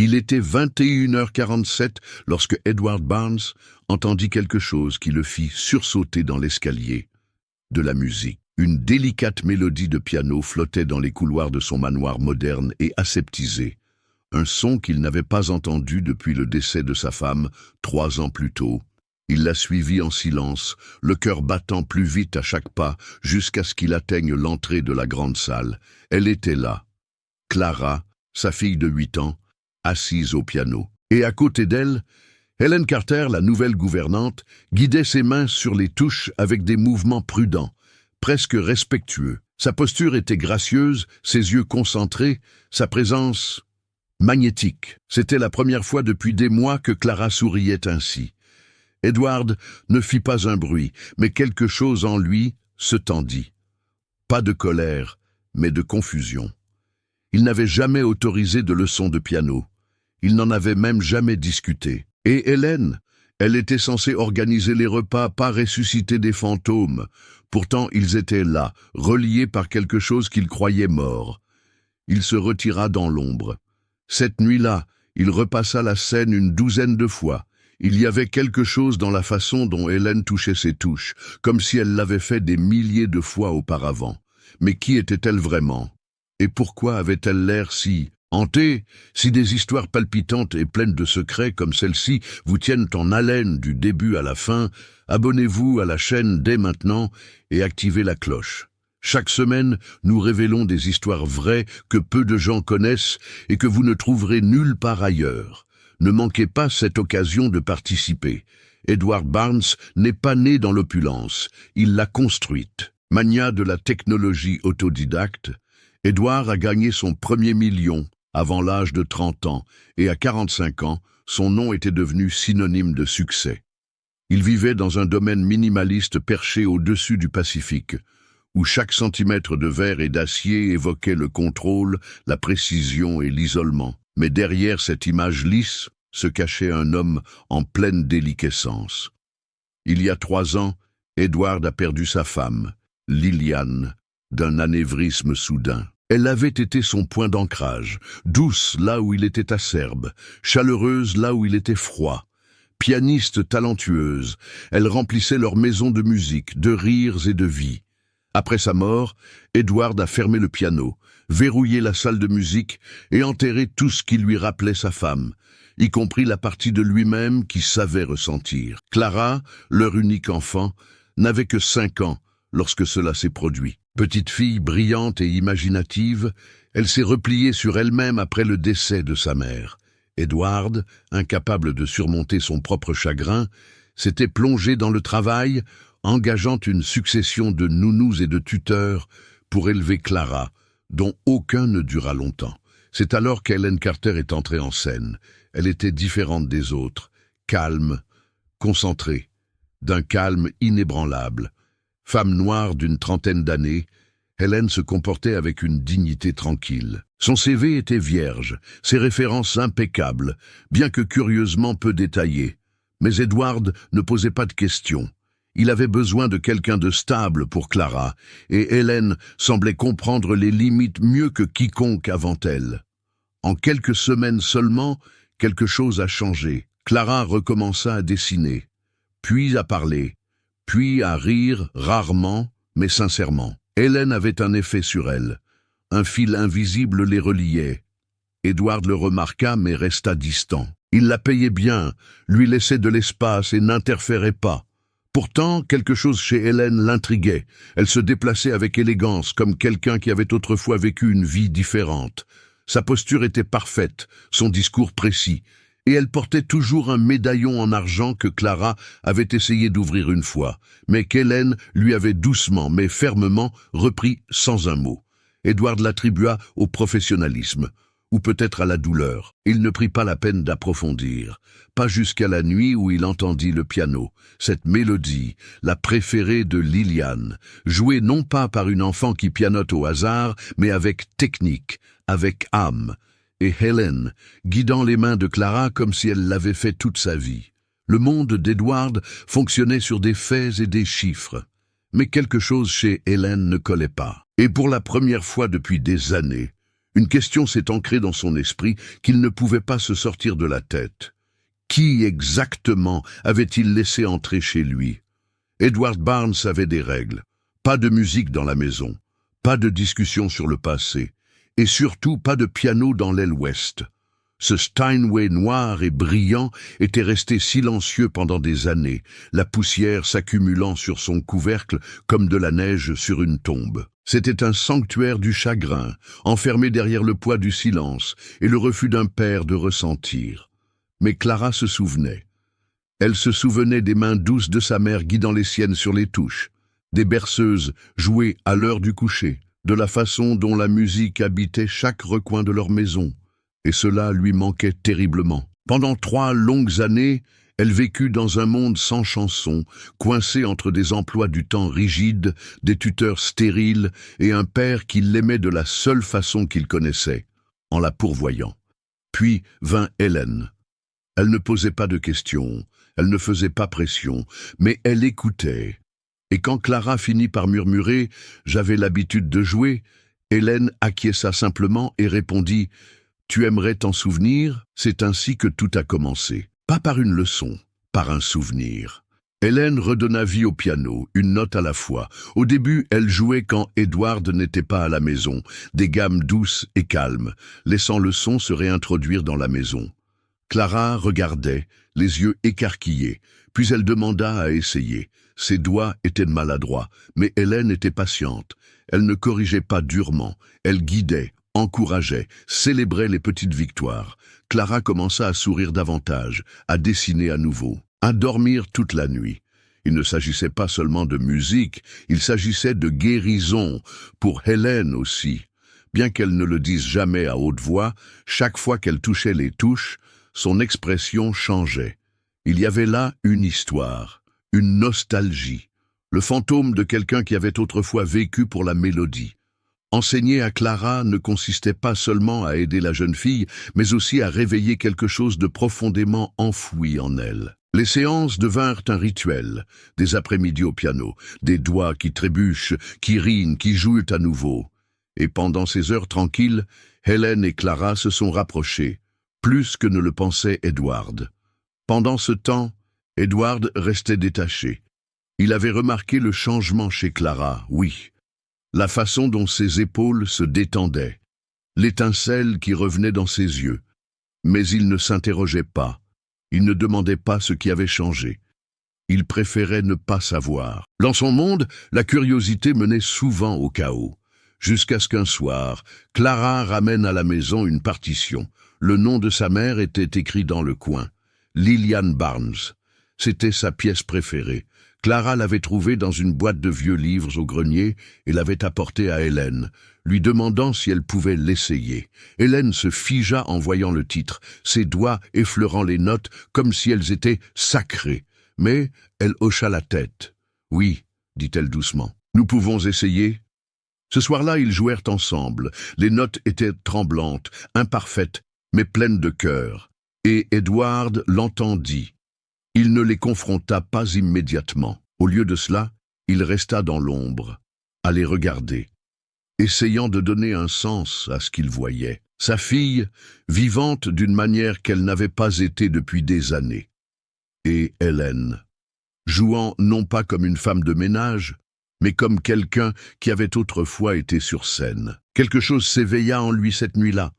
Il était 21h47 lorsque Edward Barnes entendit quelque chose qui le fit sursauter dans l'escalier. De la musique. Une délicate mélodie de piano flottait dans les couloirs de son manoir moderne et aseptisé. Un son qu'il n'avait pas entendu depuis le décès de sa femme 3 ans plus tôt. Il la suivit en silence, le cœur battant plus vite à chaque pas, jusqu'à ce qu'il atteigne l'entrée de la grande salle. Elle était là. Clara, sa fille de 8 ans, assise au piano. Et à côté d'elle, Helen Carter, la nouvelle gouvernante, guidait ses mains sur les touches avec des mouvements prudents, presque respectueux. Sa posture était gracieuse, ses yeux concentrés, sa présence magnétique. C'était la première fois depuis des mois que Clara souriait ainsi. Edward ne fit pas un bruit, mais quelque chose en lui se tendit. Pas de colère, mais de confusion. Il n'avait jamais autorisé de leçons de piano. Il n'en avait même jamais discuté. Et Hélène, elle était censée organiser les repas, pas ressusciter des fantômes. Pourtant, ils étaient là, reliés par quelque chose qu'il croyait mort. Il se retira dans l'ombre. Cette nuit-là, il repassa la scène une 12aine de fois. Il y avait quelque chose dans la façon dont Hélène touchait ses touches, comme si elle l'avait fait des milliers de fois auparavant. Mais qui était-elle vraiment? Et pourquoi avait-elle l'air si hantée? Si des histoires palpitantes et pleines de secrets comme celle-ci vous tiennent en haleine du début à la fin, abonnez-vous à la chaîne dès maintenant et activez la cloche. Chaque semaine, nous révélons des histoires vraies que peu de gens connaissent et que vous ne trouverez nulle part ailleurs. Ne manquez pas cette occasion de participer. Edward Barnes n'est pas né dans l'opulence, il l'a construite. Mania de la technologie autodidacte, Edward a gagné son premier million avant l'âge de 30 ans et à 45 ans, son nom était devenu synonyme de succès. Il vivait dans un domaine minimaliste perché au-dessus du Pacifique, où chaque centimètre de verre et d'acier évoquait le contrôle, la précision et l'isolement. Mais derrière cette image lisse se cachait un homme en pleine déliquescence. Il y a 3 ans, Edward a perdu sa femme, Liliane, d'un anévrisme soudain. Elle avait été son point d'ancrage, douce là où il était acerbe, chaleureuse là où il était froid. Pianiste talentueuse, elle remplissait leur maison de musique, de rires et de vie. Après sa mort, Edward a fermé le piano, verrouillé la salle de musique et enterré tout ce qui lui rappelait sa femme, y compris la partie de lui-même qui savait ressentir. Clara, leur unique enfant, n'avait que 5 ans lorsque cela s'est produit. Petite fille brillante et imaginative, elle s'est repliée sur elle-même après le décès de sa mère. Edward, incapable de surmonter son propre chagrin, s'était plongé dans le travail, engageant une succession de nounous et de tuteurs pour élever Clara, dont aucun ne dura longtemps. C'est alors qu'Helen Carter est entrée en scène. Elle était différente des autres, calme, concentrée, d'un calme inébranlable. Femme noire d'une 30aine d'années, Helen se comportait avec une dignité tranquille. Son CV était vierge, ses références impeccables, bien que curieusement peu détaillées. Mais Edward ne posait pas de questions. Il avait besoin de quelqu'un de stable pour Clara, et Helen semblait comprendre les limites mieux que quiconque avant elle. En quelques semaines seulement, quelque chose a changé. Clara recommença à dessiner, puis à parler, puis à rire rarement, mais sincèrement. Hélène avait un effet sur elle. Un fil invisible les reliait. Edward le remarqua, mais resta distant. Il la payait bien, lui laissait de l'espace et n'interférait pas. Pourtant, quelque chose chez Hélène l'intriguait. Elle se déplaçait avec élégance, comme quelqu'un qui avait autrefois vécu une vie différente. Sa posture était parfaite, son discours précis, et elle portait toujours un médaillon en argent que Clara avait essayé d'ouvrir une fois, mais qu'Hélène lui avait doucement mais fermement repris sans un mot. Edward l'attribua au professionnalisme, ou peut-être à la douleur. Il ne prit pas la peine d'approfondir, pas jusqu'à la nuit où il entendit le piano, cette mélodie, la préférée de Liliane, jouée non pas par une enfant qui pianote au hasard, mais avec technique, avec âme, et Hélène, guidant les mains de Clara comme si elle l'avait fait toute sa vie. Le monde d'Edward fonctionnait sur des faits et des chiffres, mais quelque chose chez Hélène ne collait pas. Et pour la première fois depuis des années, Une question s'est ancrée dans son esprit qu'il ne pouvait pas se sortir de la tête. Qui exactement avait-il laissé entrer chez lui? Edward Barnes avait des règles. Pas de musique dans la maison, pas de discussion sur le passé, et surtout pas de piano dans l'aile ouest. Ce Steinway noir et brillant était resté silencieux pendant des années, la poussière s'accumulant sur son couvercle comme de la neige sur une tombe. C'était un sanctuaire du chagrin, enfermé derrière le poids du silence et le refus d'un père de ressentir. Mais Clara se souvenait. Elle se souvenait des mains douces de sa mère guidant les siennes sur les touches, des berceuses jouées à l'heure du coucher, de la façon dont la musique habitait chaque recoin de leur maison. Et cela lui manquait terriblement. Pendant 3 longues années, elle vécut dans un monde sans chanson, coincée entre des emplois du temps rigides, des tuteurs stériles et un père qui l'aimait de la seule façon qu'il connaissait, en la pourvoyant. Puis vint Hélène. Elle ne posait pas de questions, elle ne faisait pas pression, mais elle écoutait. Et quand Clara finit par murmurer « J'avais l'habitude de jouer », Hélène acquiesça simplement et répondit « Tu aimerais t'en souvenir ?» C'est ainsi que tout a commencé. Pas par une leçon, par un souvenir. Hélène redonna vie au piano, une note à la fois. Au début, elle jouait quand Edward n'était pas à la maison, des gammes douces et calmes, laissant le son se réintroduire dans la maison. Clara regardait, les yeux écarquillés, puis elle demanda à essayer. Ses doigts étaient maladroits, mais Hélène était patiente. Elle ne corrigeait pas durement, elle guidait, encourageait, célébrait les petites victoires. Clara commença à sourire davantage, à dessiner à nouveau, à dormir toute la nuit. Il ne s'agissait pas seulement de musique, il s'agissait de guérison, pour Hélène aussi. Bien qu'elle ne le dise jamais à haute voix, chaque fois qu'elle touchait les touches, son expression changeait. Il y avait là une histoire, une nostalgie, le fantôme de quelqu'un qui avait autrefois vécu pour la mélodie. Enseigner à Clara ne consistait pas seulement à aider la jeune fille, mais aussi à réveiller quelque chose de profondément enfoui en elle. Les séances devinrent un rituel, des après-midi au piano, des doigts qui trébuchent, qui rient, qui jouent à nouveau. Et pendant ces heures tranquilles, Hélène et Clara se sont rapprochées, plus que ne le pensait Edward. Pendant ce temps, Edward restait détaché. Il avait remarqué le changement chez Clara, oui. La façon dont ses épaules se détendaient, l'étincelle qui revenait dans ses yeux. Mais il ne s'interrogeait pas, il ne demandait pas ce qui avait changé. Il préférait ne pas savoir. Dans son monde, la curiosité menait souvent au chaos. Jusqu'à ce qu'un soir, Clara ramène à la maison une partition. Le nom de sa mère était écrit dans le coin. Lillian Barnes. C'était sa pièce préférée. Clara l'avait trouvée dans une boîte de vieux livres au grenier et l'avait apportée à Hélène, lui demandant si elle pouvait l'essayer. Hélène se figea en voyant le titre, ses doigts effleurant les notes comme si elles étaient sacrées. Mais elle hocha la tête. « Oui, dit-elle doucement, nous pouvons essayer ?» Ce soir-là, ils jouèrent ensemble. Les notes étaient tremblantes, imparfaites, mais pleines de cœur. Et Edward l'entendit. Il ne les confronta pas immédiatement. Au lieu de cela, il resta dans l'ombre, à les regarder, essayant de donner un sens à ce qu'il voyait. Sa fille, vivante d'une manière qu'elle n'avait pas été depuis des années. Et Hélène, jouant non pas comme une femme de ménage, mais comme quelqu'un qui avait autrefois été sur scène. Quelque chose s'éveilla en lui cette nuit-là,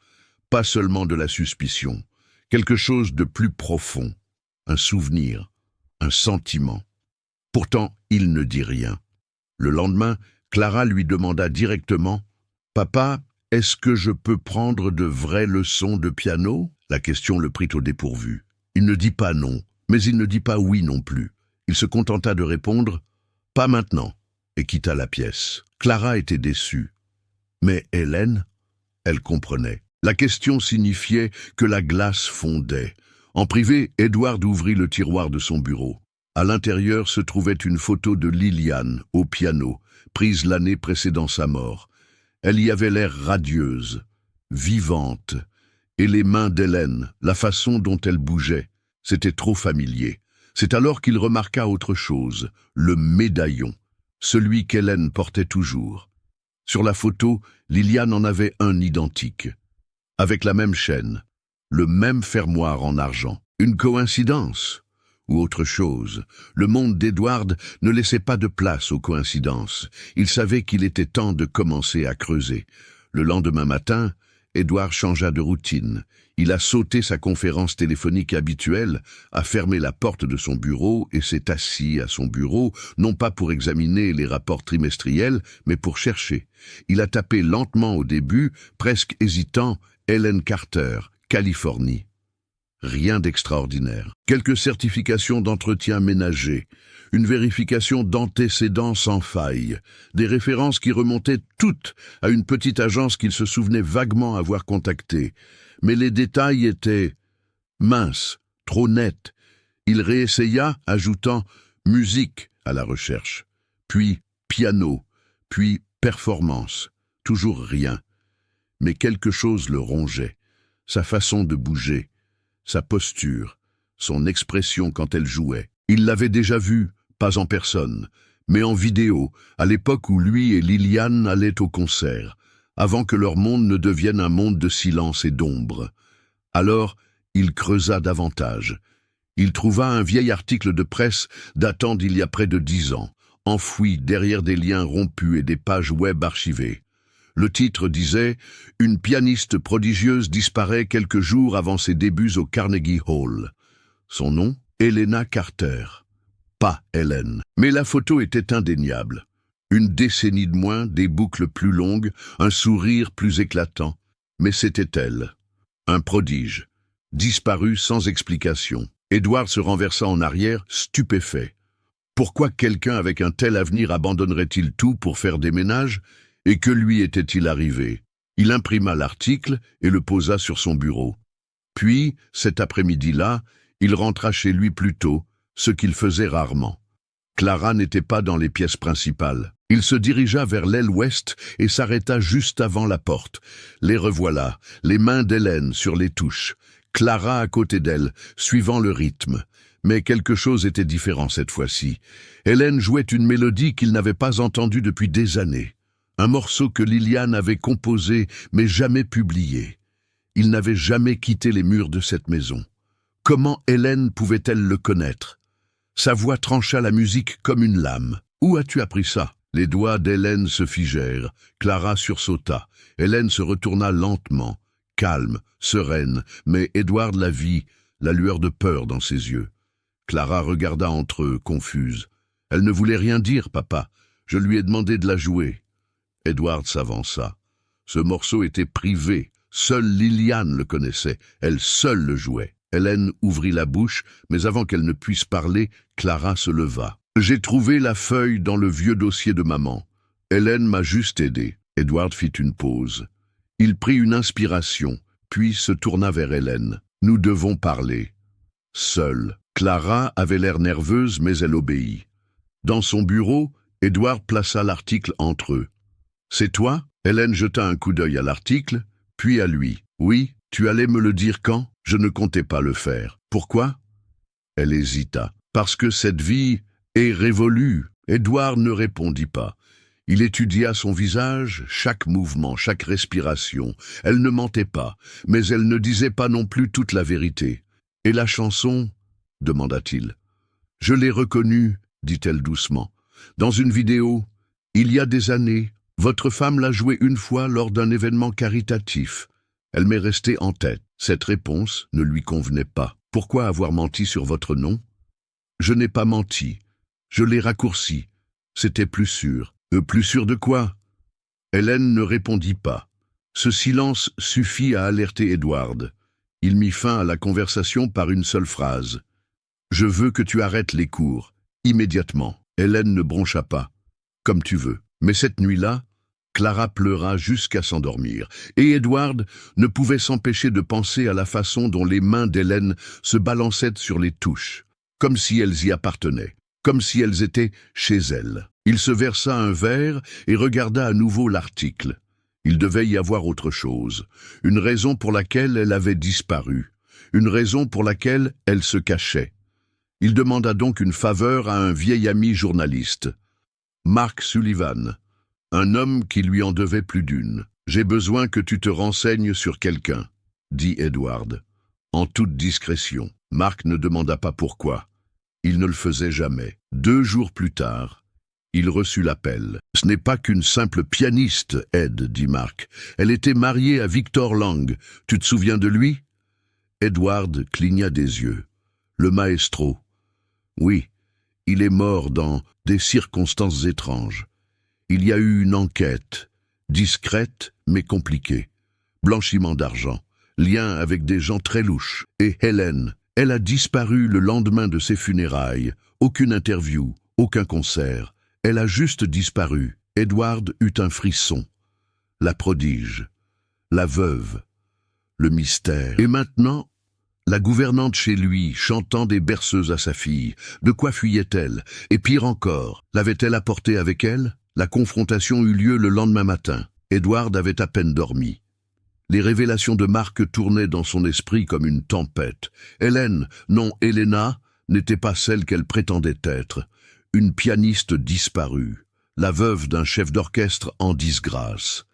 pas seulement de la suspicion, quelque chose de plus profond. Un souvenir, un sentiment. Pourtant, il ne dit rien. Le lendemain, Clara lui demanda directement « Papa, est-ce que je peux prendre de vraies leçons de piano ?» La question le prit au dépourvu. Il ne dit pas non, mais il ne dit pas oui non plus. Il se contenta de répondre « Pas maintenant » et quitta la pièce. Clara était déçue. Mais Hélène, elle comprenait. La question signifiait que la glace fondait. En privé, Edward ouvrit le tiroir de son bureau. À l'intérieur se trouvait une photo de Lillian, au piano, prise l'année précédant sa mort. Elle y avait l'air radieuse, vivante, et les mains d'Hélène, la façon dont elle bougeait, c'était trop familier. C'est alors qu'il remarqua autre chose, le médaillon, celui qu'Hélène portait toujours. Sur la photo, Liliane en avait un identique, avec la même chaîne, le même fermoir en argent. Une coïncidence ou autre chose? Le monde d'Edward ne laissait pas de place aux coïncidences. Il savait qu'il était temps de commencer à creuser. Le lendemain matin, Edward changea de routine. Il a sauté sa conférence téléphonique habituelle, a fermé la porte de son bureau et s'est assis à son bureau, non pas pour examiner les rapports trimestriels, mais pour chercher. Il a tapé lentement au début, presque hésitant, Helen Carter, Californie. Rien d'extraordinaire. Quelques certifications d'entretien ménager, une vérification d'antécédents sans faille, des références qui remontaient toutes à une petite agence qu'il se souvenait vaguement avoir contactée. Mais les détails étaient minces, trop nets. Il réessaya, ajoutant « musique » à la recherche, puis « piano », puis « performance ». Toujours rien. Mais quelque chose le rongeait. Sa façon de bouger, sa posture, son expression quand elle jouait. Il l'avait déjà vue, pas en personne, mais en vidéo, à l'époque où lui et Liliane allaient au concert, avant que leur monde ne devienne un monde de silence et d'ombre. Alors, il creusa davantage. Il trouva un vieil article de presse datant d'il y a près de 10 ans, enfoui derrière des liens rompus et des pages web archivées. Le titre disait « Une pianiste prodigieuse disparaît quelques jours avant ses débuts au Carnegie Hall ». Son nom, Helena Carter. Pas Helen. Mais la photo était indéniable. Une décennie de moins, des boucles plus longues, un sourire plus éclatant. Mais c'était elle. Un prodige. Disparu sans explication. Edward se renversa en arrière, stupéfait. Pourquoi quelqu'un avec un tel avenir abandonnerait-il tout pour faire des ménages? Et que lui était-il arrivé? Il imprima l'article et le posa sur son bureau. Puis, cet après-midi-là, il rentra chez lui plus tôt, ce qu'il faisait rarement. Clara n'était pas dans les pièces principales. Il se dirigea vers l'aile ouest et s'arrêta juste avant la porte. Les revoilà, les mains d'Hélène sur les touches. Clara à côté d'elle, suivant le rythme. Mais quelque chose était différent cette fois-ci. Hélène jouait une mélodie qu'il n'avait pas entendue depuis des années. Un morceau que Liliane avait composé mais jamais publié. Il n'avait jamais quitté les murs de cette maison. Comment Hélène pouvait-elle le connaître? Sa voix trancha la musique comme une lame. « Où as-tu appris ça ?» Les doigts d'Hélène se figèrent. Clara sursauta. Hélène se retourna lentement, calme, sereine, mais Edward la vit, la lueur de peur dans ses yeux. Clara regarda entre eux, confuse. « Elle ne voulait rien dire, papa. Je lui ai demandé de la jouer. » Edward s'avança. Ce morceau était privé. Seule Liliane le connaissait. Elle seule le jouait. Hélène ouvrit la bouche, mais avant qu'elle ne puisse parler, Clara se leva. « J'ai trouvé la feuille dans le vieux dossier de maman. Hélène m'a juste aidé. » Edward fit une pause. Il prit une inspiration, puis se tourna vers Hélène. « Nous devons parler. » Seule. Clara avait l'air nerveuse, mais elle obéit. Dans son bureau, Edward plaça l'article entre eux. « C'est toi ?» Hélène jeta un coup d'œil à l'article, puis à lui. « Oui, tu allais me le dire quand ? Je ne comptais pas le faire. Pourquoi ?» Elle hésita. « Parce que cette vie est révolue. » Edward ne répondit pas. Il étudia son visage, chaque mouvement, chaque respiration. Elle ne mentait pas, mais elle ne disait pas non plus toute la vérité. « Et la chanson ?» demanda-t-il. « Je l'ai reconnue, » dit-elle doucement. « Dans une vidéo, il y a des années, votre femme l'a jouée une fois lors d'un événement caritatif. Elle m'est restée en tête. » Cette réponse ne lui convenait pas. « Pourquoi avoir menti sur votre nom ?»« Je n'ai pas menti. Je l'ai raccourci. C'était plus sûr. » « Plus sûr de quoi ?» Hélène ne répondit pas. Ce silence suffit à alerter Edward. Il mit fin à la conversation par une seule phrase. « Je veux que tu arrêtes les cours. Immédiatement. » Hélène ne broncha pas. « Comme tu veux. » Mais cette nuit-là, Clara pleura jusqu'à s'endormir, et Edward ne pouvait s'empêcher de penser à la façon dont les mains d'Hélène se balançaient sur les touches, comme si elles y appartenaient, comme si elles étaient chez elle. Il se versa un verre et regarda à nouveau l'article. Il devait y avoir autre chose, une raison pour laquelle elle avait disparu, une raison pour laquelle elle se cachait. Il demanda donc une faveur à un vieil ami journaliste, Mark Sullivan. Un homme qui lui en devait plus d'une. « J'ai besoin que tu te renseignes sur quelqu'un, » dit Edward, en toute discrétion. Mark ne demanda pas pourquoi. Il ne le faisait jamais. 2 jours plus tard, il reçut l'appel. « Ce n'est pas qu'une simple pianiste, Ed, » dit Mark. « Elle était mariée à Victor Lang. Tu te souviens de lui ?» Edward cligna des yeux. « Le maestro. » « Oui, il est mort dans des circonstances étranges. Il y a eu une enquête, discrète mais compliquée. Blanchiment d'argent, lien avec des gens très louches. Et Hélène, elle a disparu le lendemain de ses funérailles. Aucune interview, aucun concert. Elle a juste disparu. » Edward eut un frisson. La prodige, la veuve, le mystère. Et maintenant, la gouvernante chez lui, chantant des berceuses à sa fille. De quoi fuyait-elle? Et pire encore, l'avait-elle apporté avec elle? La confrontation eut lieu le lendemain matin. Edward avait à peine dormi. Les révélations de Mark tournaient dans son esprit comme une tempête. Hélène, non Helena, n'était pas celle qu'elle prétendait être. Une pianiste disparue, la veuve d'un chef d'orchestre en disgrâce,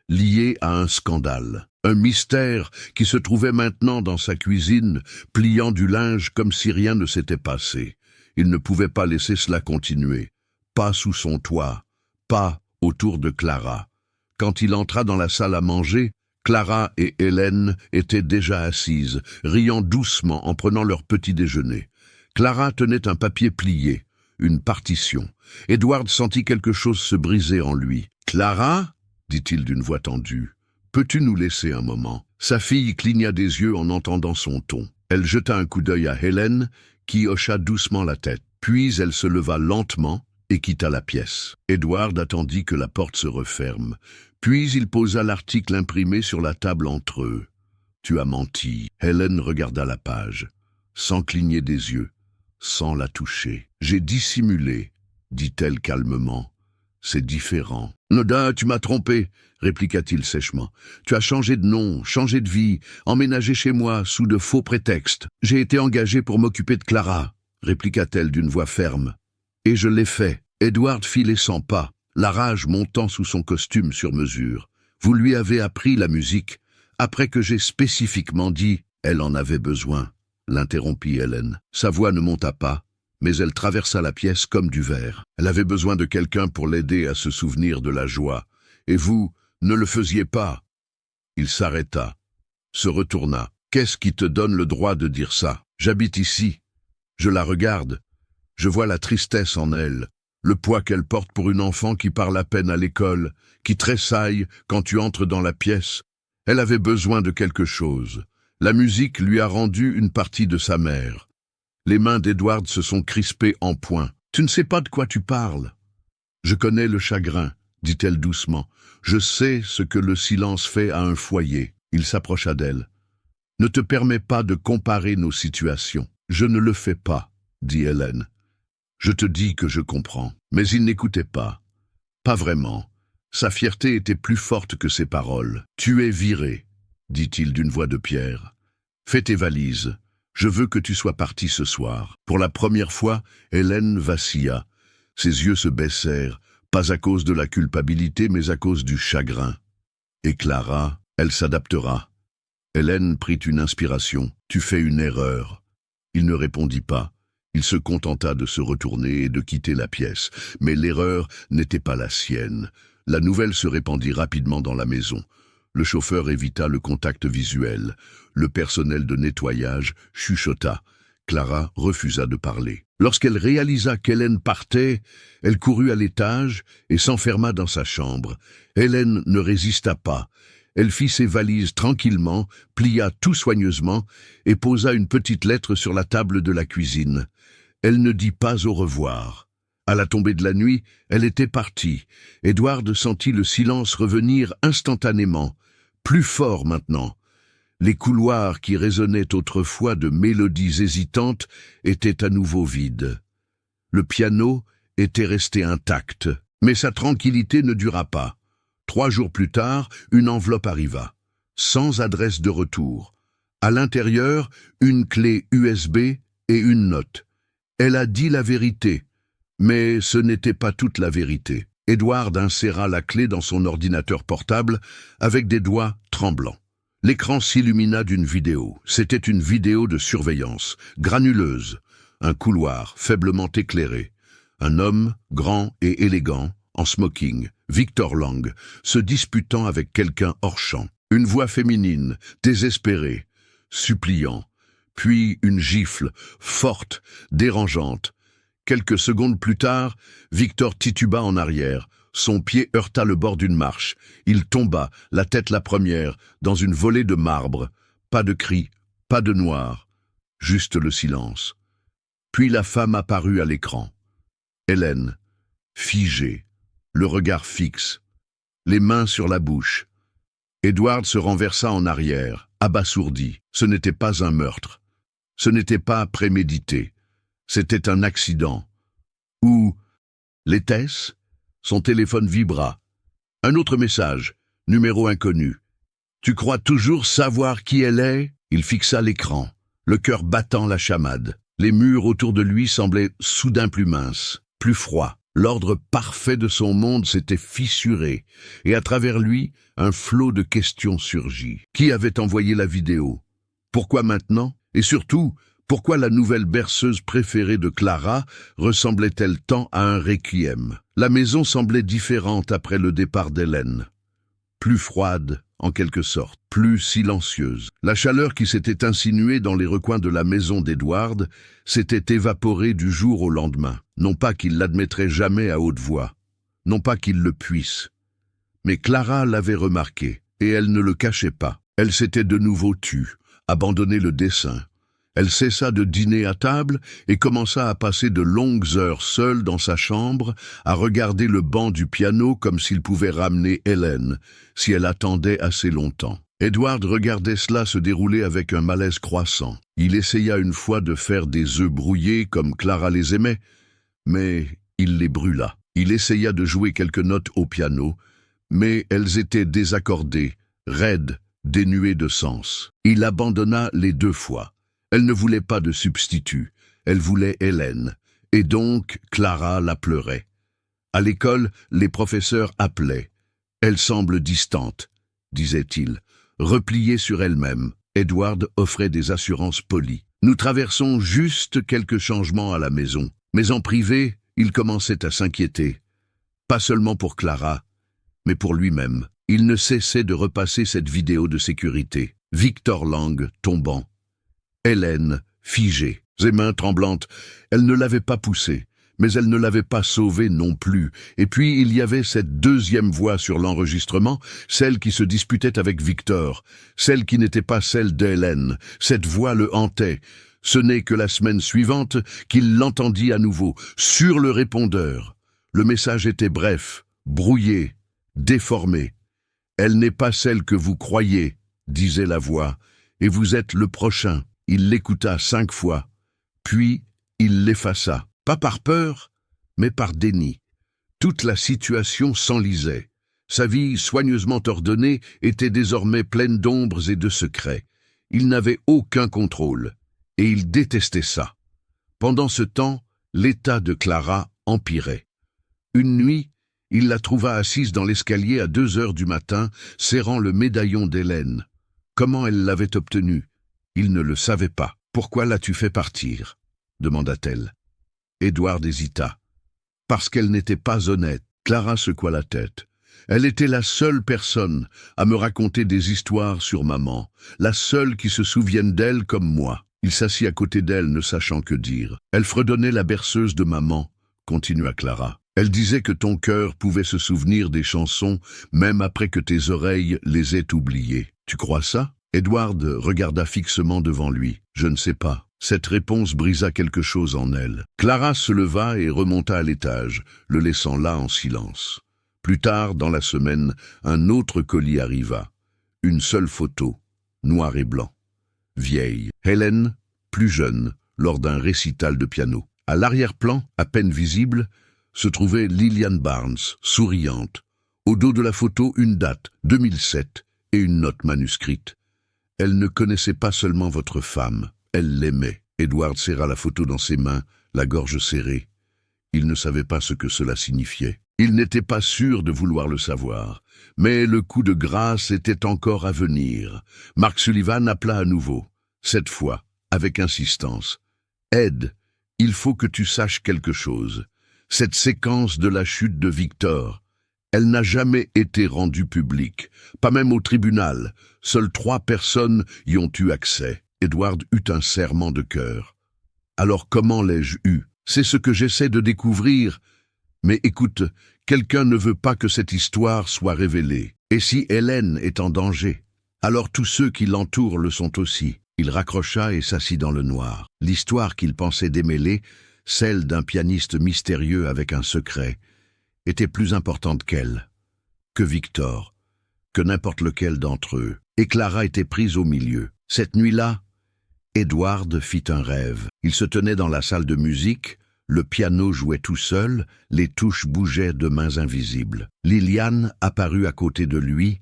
liée à un scandale. Un mystère qui se trouvait maintenant dans sa cuisine, pliant du linge comme si rien ne s'était passé. Il ne pouvait pas laisser cela continuer. Pas sous son toit, pas autour de Clara. Quand il entra dans la salle à manger, Clara et Hélène étaient déjà assises, riant doucement en prenant leur petit déjeuner. Clara tenait un papier plié, une partition. Edward sentit quelque chose se briser en lui. « Clara ?» dit-il d'une voix tendue. « Peux-tu nous laisser un moment ?» Sa fille cligna des yeux en entendant son ton. Elle jeta un coup d'œil à Hélène, qui hocha doucement la tête. Puis elle se leva lentement et quitta la pièce. Edward attendit que la porte se referme. Puis il posa l'article imprimé sur la table entre eux. « Tu as menti. » Hélène regarda la page, sans cligner des yeux, sans la toucher. « J'ai dissimulé, » dit-elle calmement. « C'est différent. »« Noda, tu m'as trompé, » répliqua-t-il sèchement. « Tu as changé de nom, changé de vie, emménagé chez moi sous de faux prétextes. J'ai été engagé pour m'occuper de Clara, » répliqua-t-elle d'une voix ferme. « Et je l'ai fait. » Edward fit les 100 pas, la rage montant sous son costume sur mesure. « Vous lui avez appris la musique, après que j'ai spécifiquement dit « Elle en avait besoin », l'interrompit Hélène. Sa voix ne monta pas, mais elle traversa la pièce comme du verre. Elle avait besoin de quelqu'un pour l'aider à se souvenir de la joie. Et vous ne le faisiez pas. Il s'arrêta, se retourna. « Qu'est-ce qui te donne le droit de dire ça? J'habite ici. Je la regarde. Je vois la tristesse en elle, le poids qu'elle porte pour une enfant qui parle à peine à l'école, qui tressaille quand tu entres dans la pièce. Elle avait besoin de quelque chose. La musique lui a rendu une partie de sa mère. » Les mains d'Edward se sont crispées en poing. « Tu ne sais pas de quoi tu parles. »« Je connais le chagrin, » dit-elle doucement. « Je sais ce que le silence fait à un foyer. » Il s'approcha d'elle. « Ne te permets pas de comparer nos situations. »« Je ne le fais pas, » dit Hélène. « Je te dis que je comprends. » Mais il n'écoutait pas. Pas vraiment. Sa fierté était plus forte que ses paroles. « Tu es viré, » dit-il d'une voix de pierre. « Fais tes valises. Je veux que tu sois parti ce soir. » Pour la première fois, Hélène vacilla. Ses yeux se baissèrent, pas à cause de la culpabilité, mais à cause du chagrin. Et Clara, elle s'adaptera. Hélène prit une inspiration. « Tu fais une erreur. » Il ne répondit pas. Il se contenta de se retourner et de quitter la pièce. Mais l'erreur n'était pas la sienne. La nouvelle se répandit rapidement dans la maison. Le chauffeur évita le contact visuel. Le personnel de nettoyage chuchota. Clara refusa de parler. Lorsqu'elle réalisa qu'Hélène partait, elle courut à l'étage et s'enferma dans sa chambre. Hélène ne résista pas. Elle fit ses valises tranquillement, plia tout soigneusement et posa une petite lettre sur la table de la cuisine. Elle ne dit pas au revoir. À la tombée de la nuit, elle était partie. Edward sentit le silence revenir instantanément, plus fort maintenant. Les couloirs qui résonnaient autrefois de mélodies hésitantes étaient à nouveau vides. Le piano était resté intact, mais sa tranquillité ne dura pas. 3 jours plus tard, une enveloppe arriva, sans adresse de retour. À l'intérieur, une clé USB et une note. Elle a dit la vérité, mais ce n'était pas toute la vérité. Edward inséra la clé dans son ordinateur portable avec des doigts tremblants. L'écran s'illumina d'une vidéo. C'était une vidéo de surveillance, granuleuse. Un couloir faiblement éclairé. Un homme, grand et élégant, en smoking, Victor Lang, se disputant avec quelqu'un hors champ. Une voix féminine, désespérée, suppliant. Puis une gifle, forte, dérangeante. Quelques secondes plus tard, Victor tituba en arrière. Son pied heurta le bord d'une marche. Il tomba, la tête la première, dans une volée de marbre. Pas de cris, pas de noir, juste le silence. Puis la femme apparut à l'écran. Hélène, figée, le regard fixe, les mains sur la bouche. Edward se renversa en arrière, abasourdi. Ce n'était pas un meurtre. Ce n'était pas prémédité. C'était un accident. Ou l'était-ce? Son téléphone vibra. Un autre message, numéro inconnu. « Tu crois toujours savoir qui elle est ?» Il fixa l'écran, le cœur battant la chamade. Les murs autour de lui semblaient soudain plus minces, plus froids. L'ordre parfait de son monde s'était fissuré, et à travers lui, un flot de questions surgit. Qui avait envoyé la vidéo? Pourquoi maintenant? Et surtout, pourquoi la nouvelle berceuse préférée de Clara ressemblait-elle tant à un requiem? La maison semblait différente après le départ d'Hélène. Plus froide, en quelque sorte, plus silencieuse. La chaleur qui s'était insinuée dans les recoins de la maison d'Edward s'était évaporée du jour au lendemain. Non pas qu'il l'admettrait jamais à haute voix, non pas qu'il le puisse. Mais Clara l'avait remarqué, et elle ne le cachait pas. Elle s'était de nouveau tue, abandonné le dessin. Elle cessa de dîner à table et commença à passer de longues heures seule dans sa chambre, à regarder le banc du piano comme s'il pouvait ramener Hélène, si elle attendait assez longtemps. Edward regardait cela se dérouler avec un malaise croissant. Il essaya une fois de faire des œufs brouillés comme Clara les aimait, mais il les brûla. Il essaya de jouer quelques notes au piano, mais elles étaient désaccordées, raides, dénuées de sens. Il abandonna les 2 fois. Elle ne voulait pas de substitut, elle voulait Hélène, et donc Clara la pleurait. À l'école, les professeurs appelaient. Elle semble distante, disait-il, repliée sur elle-même. Edward offrait des assurances polies. Nous traversons juste quelques changements à la maison. Mais en privé, il commençait à s'inquiéter. Pas seulement pour Clara, mais pour lui-même. Il ne cessait de repasser cette vidéo de sécurité. Victor Lang tombant. Hélène, figée, ses mains tremblantes. Elle ne l'avait pas poussée, mais elle ne l'avait pas sauvée non plus. Et puis il y avait cette deuxième voix sur l'enregistrement, celle qui se disputait avec Victor, celle qui n'était pas celle d'Hélène. Cette voix le hantait. Ce n'est que la semaine suivante qu'il l'entendit à nouveau, sur le répondeur. Le message était bref, brouillé, déformé. « Elle n'est pas celle que vous croyez », disait la voix, « et vous êtes le prochain. » Il l'écouta 5 fois, puis il l'effaça, pas par peur, mais par déni. Toute la situation s'enlisait. Sa vie soigneusement ordonnée était désormais pleine d'ombres et de secrets. Il n'avait aucun contrôle, et il détestait ça. Pendant ce temps, l'état de Clara empirait. Une nuit, il la trouva assise dans l'escalier à 2 heures du matin, serrant le médaillon d'Hélène. Comment elle l'avait obtenu? Il ne le savait pas. « Pourquoi l'as-tu fait partir ?» demanda-t-elle. Edward hésita. « Parce qu'elle n'était pas honnête. » Clara secoua la tête. « Elle était la seule personne à me raconter des histoires sur maman, la seule qui se souvienne d'elle comme moi. » Il s'assit à côté d'elle, ne sachant que dire. « Elle fredonnait la berceuse de maman, » continua Clara. « Elle disait que ton cœur pouvait se souvenir des chansons, même après que tes oreilles les aient oubliées. Tu crois ça ?» Edward regarda fixement devant lui. « Je ne sais pas. » Cette réponse brisa quelque chose en elle. Clara se leva et remonta à l'étage, le laissant là en silence. Plus tard, dans la semaine, un autre colis arriva. Une seule photo, noir et blanc. Vieille. Hélène, plus jeune, lors d'un récital de piano. À l'arrière-plan, à peine visible, se trouvait Lillian Barnes, souriante. Au dos de la photo, une date, 2007, et une note manuscrite. Elle ne connaissait pas seulement votre femme, elle l'aimait. Edward serra la photo dans ses mains, la gorge serrée. Il ne savait pas ce que cela signifiait. Il n'était pas sûr de vouloir le savoir, mais le coup de grâce était encore à venir. Mark Sullivan appela à nouveau, cette fois avec insistance. « Ed, il faut que tu saches quelque chose. Cette séquence de la chute de Victor, elle n'a jamais été rendue publique, pas même au tribunal. Seules 3 personnes y ont eu accès. » Edward eut un serrement de cœur. « Alors comment l'ai-je eu? C'est ce que j'essaie de découvrir. Mais écoute, quelqu'un ne veut pas que cette histoire soit révélée. Et si Hélène est en danger, alors tous ceux qui l'entourent le sont aussi. » Il raccrocha et s'assit dans le noir. L'histoire qu'il pensait démêler, celle d'un pianiste mystérieux avec un secret, était plus importante qu'elle, que Victor, que n'importe lequel d'entre eux. Et Clara était prise au milieu. Cette nuit-là, Edward fit un rêve. Il se tenait dans la salle de musique, le piano jouait tout seul, les touches bougeaient de mains invisibles. Liliane apparut à côté de lui,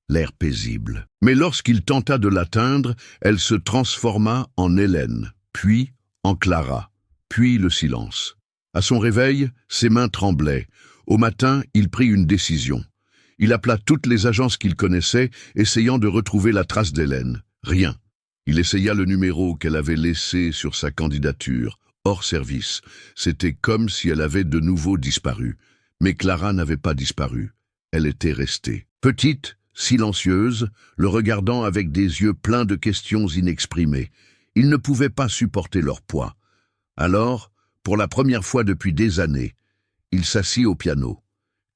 l'air paisible. Mais lorsqu'il tenta de l'atteindre, elle se transforma en Hélène, puis en Clara, puis le silence. À son réveil, ses mains tremblaient. Au matin, il prit une décision. Il appela toutes les agences qu'il connaissait, essayant de retrouver la trace d'Hélène. Rien. Il essaya le numéro qu'elle avait laissé sur sa candidature, hors service. C'était comme si elle avait de nouveau disparu. Mais Clara n'avait pas disparu. Elle était restée. Petite, silencieuse, le regardant avec des yeux pleins de questions inexprimées. Il ne pouvait pas supporter leur poids. Alors, pour la première fois depuis des années, il s'assit au piano.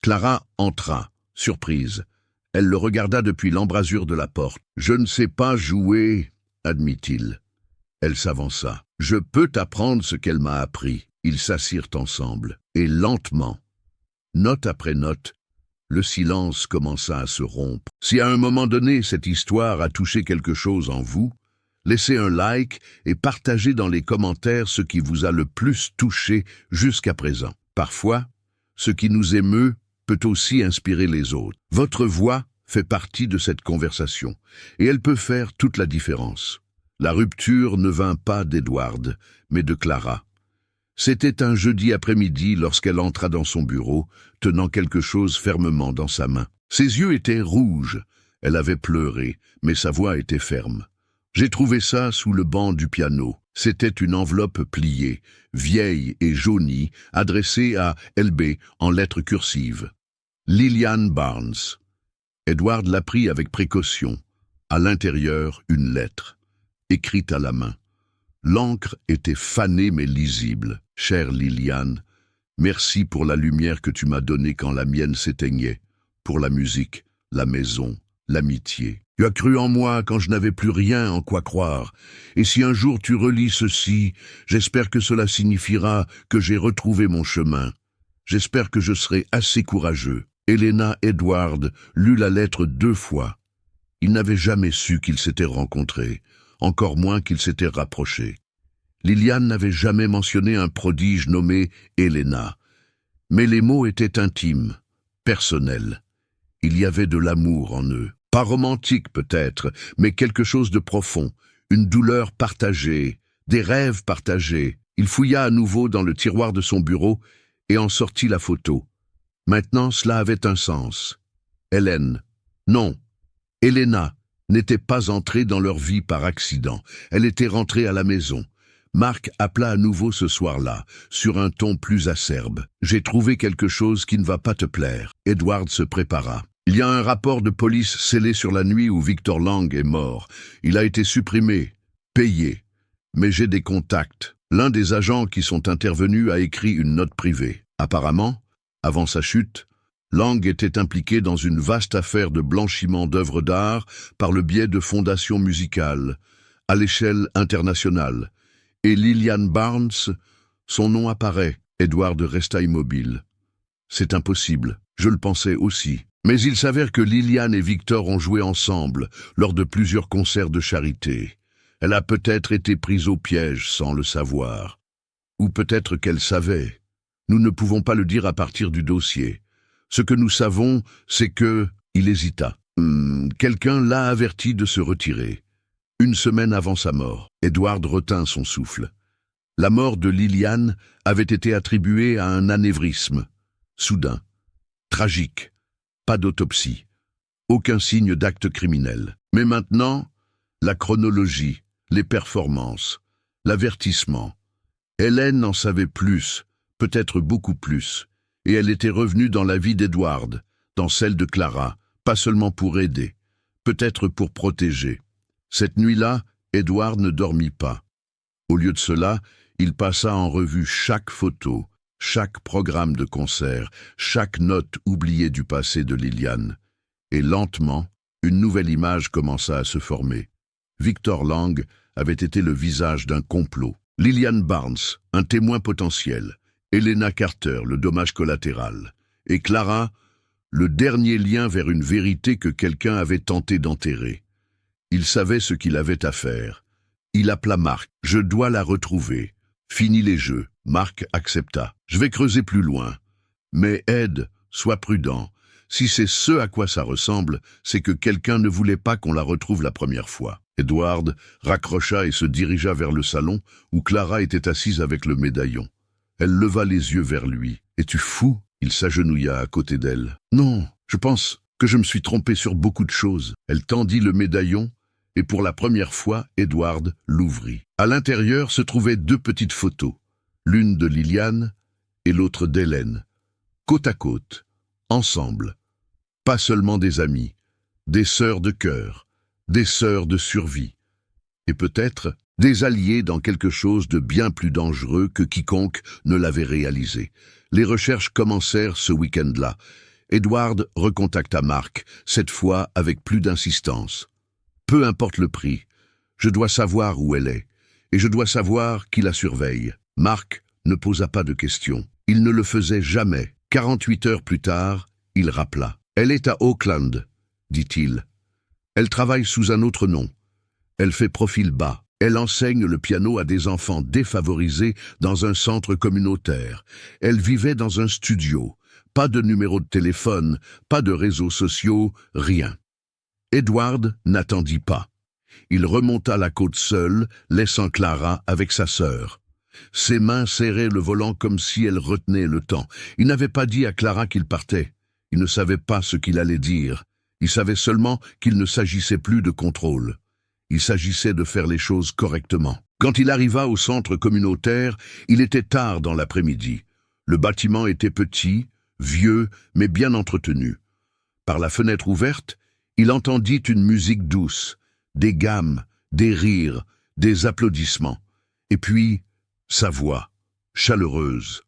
Clara entra, surprise. Elle le regarda depuis l'embrasure de la porte. « Je ne sais pas jouer, » admit-il. Elle s'avança. « Je peux t'apprendre ce qu'elle m'a appris. » Ils s'assirent ensemble. Et lentement, note après note, le silence commença à se rompre. Si à un moment donné cette histoire a touché quelque chose en vous, laissez un like et partagez dans les commentaires ce qui vous a le plus touché jusqu'à présent. Parfois, ce qui nous émeut peut aussi inspirer les autres. Votre voix fait partie de cette conversation et elle peut faire toute la différence. La rupture ne vint pas d'Edward, mais de Clara. C'était un jeudi après-midi lorsqu'elle entra dans son bureau, tenant quelque chose fermement dans sa main. Ses yeux étaient rouges. Elle avait pleuré, mais sa voix était ferme. « J'ai trouvé ça sous le banc du piano. » C'était une enveloppe pliée, vieille et jaunie, adressée à LB en lettres cursives. Liliane Barnes. Edward la prit avec précaution. À l'intérieur, une lettre, écrite à la main. L'encre était fanée mais lisible. « Chère Liliane, merci pour la lumière que tu m'as donnée quand la mienne s'éteignait, pour la musique, la maison, l'amitié. Tu as cru en moi quand je n'avais plus rien en quoi croire. Et si un jour tu relis ceci, j'espère que cela signifiera que j'ai retrouvé mon chemin. J'espère que je serai assez courageux. » Helena Edward lut la lettre 2 fois. Il n'avait jamais su qu'ils s'étaient rencontrés, encore moins qu'ils s'étaient rapprochés. Liliane n'avait jamais mentionné un prodige nommé Helena. Mais les mots étaient intimes, personnels. Il y avait de l'amour en eux. Pas romantique peut-être, mais quelque chose de profond, une douleur partagée, des rêves partagés. Il fouilla à nouveau dans le tiroir de son bureau et en sortit la photo. Maintenant, cela avait un sens. Hélène. Non, Helena n'était pas entrée dans leur vie par accident. Elle était rentrée à la maison. Mark appela à nouveau ce soir-là, sur un ton plus acerbe. « J'ai trouvé quelque chose qui ne va pas te plaire. » Edward se prépara. « Il y a un rapport de police scellé sur la nuit où Victor Lang est mort. Il a été supprimé, payé. Mais j'ai des contacts. L'un des agents qui sont intervenus a écrit une note privée. Apparemment, avant sa chute, Lang était impliqué dans une vaste affaire de blanchiment d'œuvres d'art par le biais de fondations musicales, à l'échelle internationale. Et Liliane Barnes, son nom apparaît. » Edward resta immobile. « C'est impossible, je le pensais aussi. Mais il s'avère que Liliane et Victor ont joué ensemble lors de plusieurs concerts de charité. Elle a peut-être été prise au piège sans le savoir. Ou peut-être qu'elle savait. Nous ne pouvons pas le dire à partir du dossier. Ce que nous savons, c'est que... » Il hésita. Quelqu'un l'a averti de se retirer. Une semaine avant sa mort, Edward retint son souffle. La mort de Liliane avait été attribuée à un anévrisme, soudain, Tragique. Pas d'autopsie. Aucun signe d'acte criminel. Mais maintenant, la chronologie, les performances, l'avertissement. Hélène en savait plus, peut-être beaucoup plus, et elle était revenue dans la vie d'Edward, dans celle de Clara, pas seulement pour aider, peut-être pour protéger. Cette nuit-là, Edward ne dormit pas. Au lieu de cela, il passa en revue chaque photo, chaque programme de concert, chaque note oubliée du passé de Liliane. Et lentement, une nouvelle image commença à se former. Victor Lang avait été le visage d'un complot. Lillian Barnes, un témoin potentiel. Helena Carter, le dommage collatéral. Et Clara, le dernier lien vers une vérité que quelqu'un avait tenté d'enterrer. Il savait ce qu'il avait à faire. Il appela Mark. « Je dois la retrouver. » Fini les jeux. Mark accepta. « Je vais creuser plus loin. Mais Ed, sois prudent. Si c'est ce à quoi ça ressemble, c'est que quelqu'un ne voulait pas qu'on la retrouve la première fois. » Edward raccrocha et se dirigea vers le salon où Clara était assise avec le médaillon. Elle leva les yeux vers lui. « Es-tu fou ?» Il s'agenouilla à côté d'elle. « Non, je pense que je me suis trompé sur beaucoup de choses. » Elle tendit le médaillon et pour la première fois, Edward l'ouvrit. À l'intérieur se trouvaient 2 petites photos, l'une de Liliane et l'autre d'Hélène, côte à côte, ensemble. Pas seulement des amis, des sœurs de cœur, des sœurs de survie, et peut-être des alliés dans quelque chose de bien plus dangereux que quiconque ne l'avait réalisé. Les recherches commencèrent ce week-end-là. Edward recontacta Mark, cette fois avec plus d'insistance. Peu importe le prix, je dois savoir où elle est, et je dois savoir qui la surveille. Mark ne posa pas de questions. Il ne le faisait jamais. 48 heures plus tard, il rappela. « Elle est à Auckland, » dit-il. « Elle travaille sous un autre nom. Elle fait profil bas. Elle enseigne le piano à des enfants défavorisés dans un centre communautaire. Elle vivait dans un studio. Pas de numéro de téléphone, pas de réseaux sociaux, rien. » Edward n'attendit pas. Il remonta la côte seul, laissant Clara avec sa sœur. Ses mains serraient le volant comme si elles retenaient le temps. Il n'avait pas dit à Clara qu'il partait. Il ne savait pas ce qu'il allait dire. Il savait seulement qu'il ne s'agissait plus de contrôle. Il s'agissait de faire les choses correctement. Quand il arriva au centre communautaire, il était tard dans l'après-midi. Le bâtiment était petit, vieux, mais bien entretenu. Par la fenêtre ouverte, il entendit une musique douce, des gammes, des rires, des applaudissements. Et puis, sa voix, chaleureuse,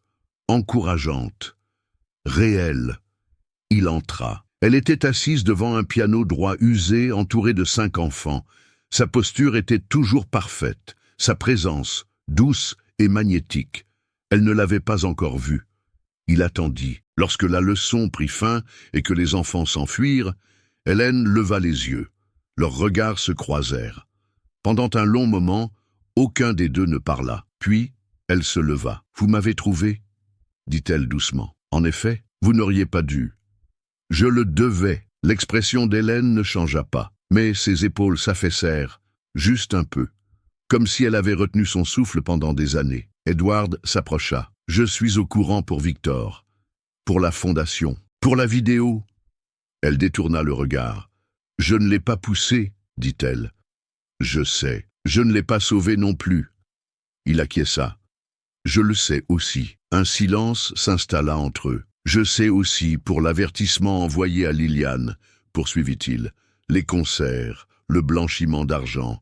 encourageante, réelle. Il entra. Elle était assise devant un piano droit usé, entouré de 5 enfants. Sa posture était toujours parfaite, sa présence, douce et magnétique. Elle ne l'avait pas encore vue. Il attendit. Lorsque la leçon prit fin et que les enfants s'enfuirent, Hélène leva les yeux. Leurs regards se croisèrent. Pendant un long moment, aucun des deux ne parla. Puis, elle se leva. « Vous m'avez trouvé ?» dit-elle doucement. « En effet, vous n'auriez pas dû. »« Je le devais. » L'expression d'Hélène ne changea pas, mais ses épaules s'affaissèrent, juste un peu, comme si elle avait retenu son souffle pendant des années. Edward s'approcha. « Je suis au courant pour Victor, pour la fondation, pour la vidéo. » Elle détourna le regard. « Je ne l'ai pas poussé, » dit-elle. « Je sais. Je ne l'ai pas sauvé non plus. » Il acquiesça. « Je le sais aussi. » Un silence s'installa entre eux. « Je sais aussi pour l'avertissement envoyé à Liliane, » poursuivit-il. « Les concerts, le blanchiment d'argent,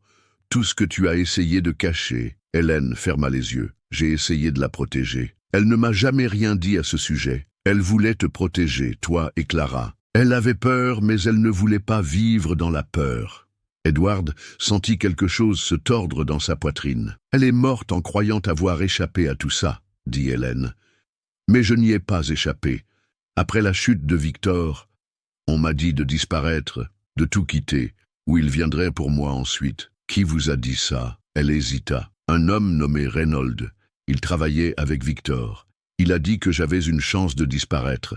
tout ce que tu as essayé de cacher. » Hélène ferma les yeux. « J'ai essayé de la protéger. Elle ne m'a jamais rien dit à ce sujet. Elle voulait te protéger, toi et Clara. Elle avait peur, mais elle ne voulait pas vivre dans la peur. » Edward sentit quelque chose se tordre dans sa poitrine. « Elle est morte en croyant avoir échappé à tout ça, » dit Hélène. « Mais je n'y ai pas échappé. Après la chute de Victor, on m'a dit de disparaître, de tout quitter, où il viendrait pour moi ensuite. » « Qui vous a dit ça ?» Elle hésita. « Un homme nommé Reynolds. Il travaillait avec Victor. Il a dit que j'avais une chance de disparaître.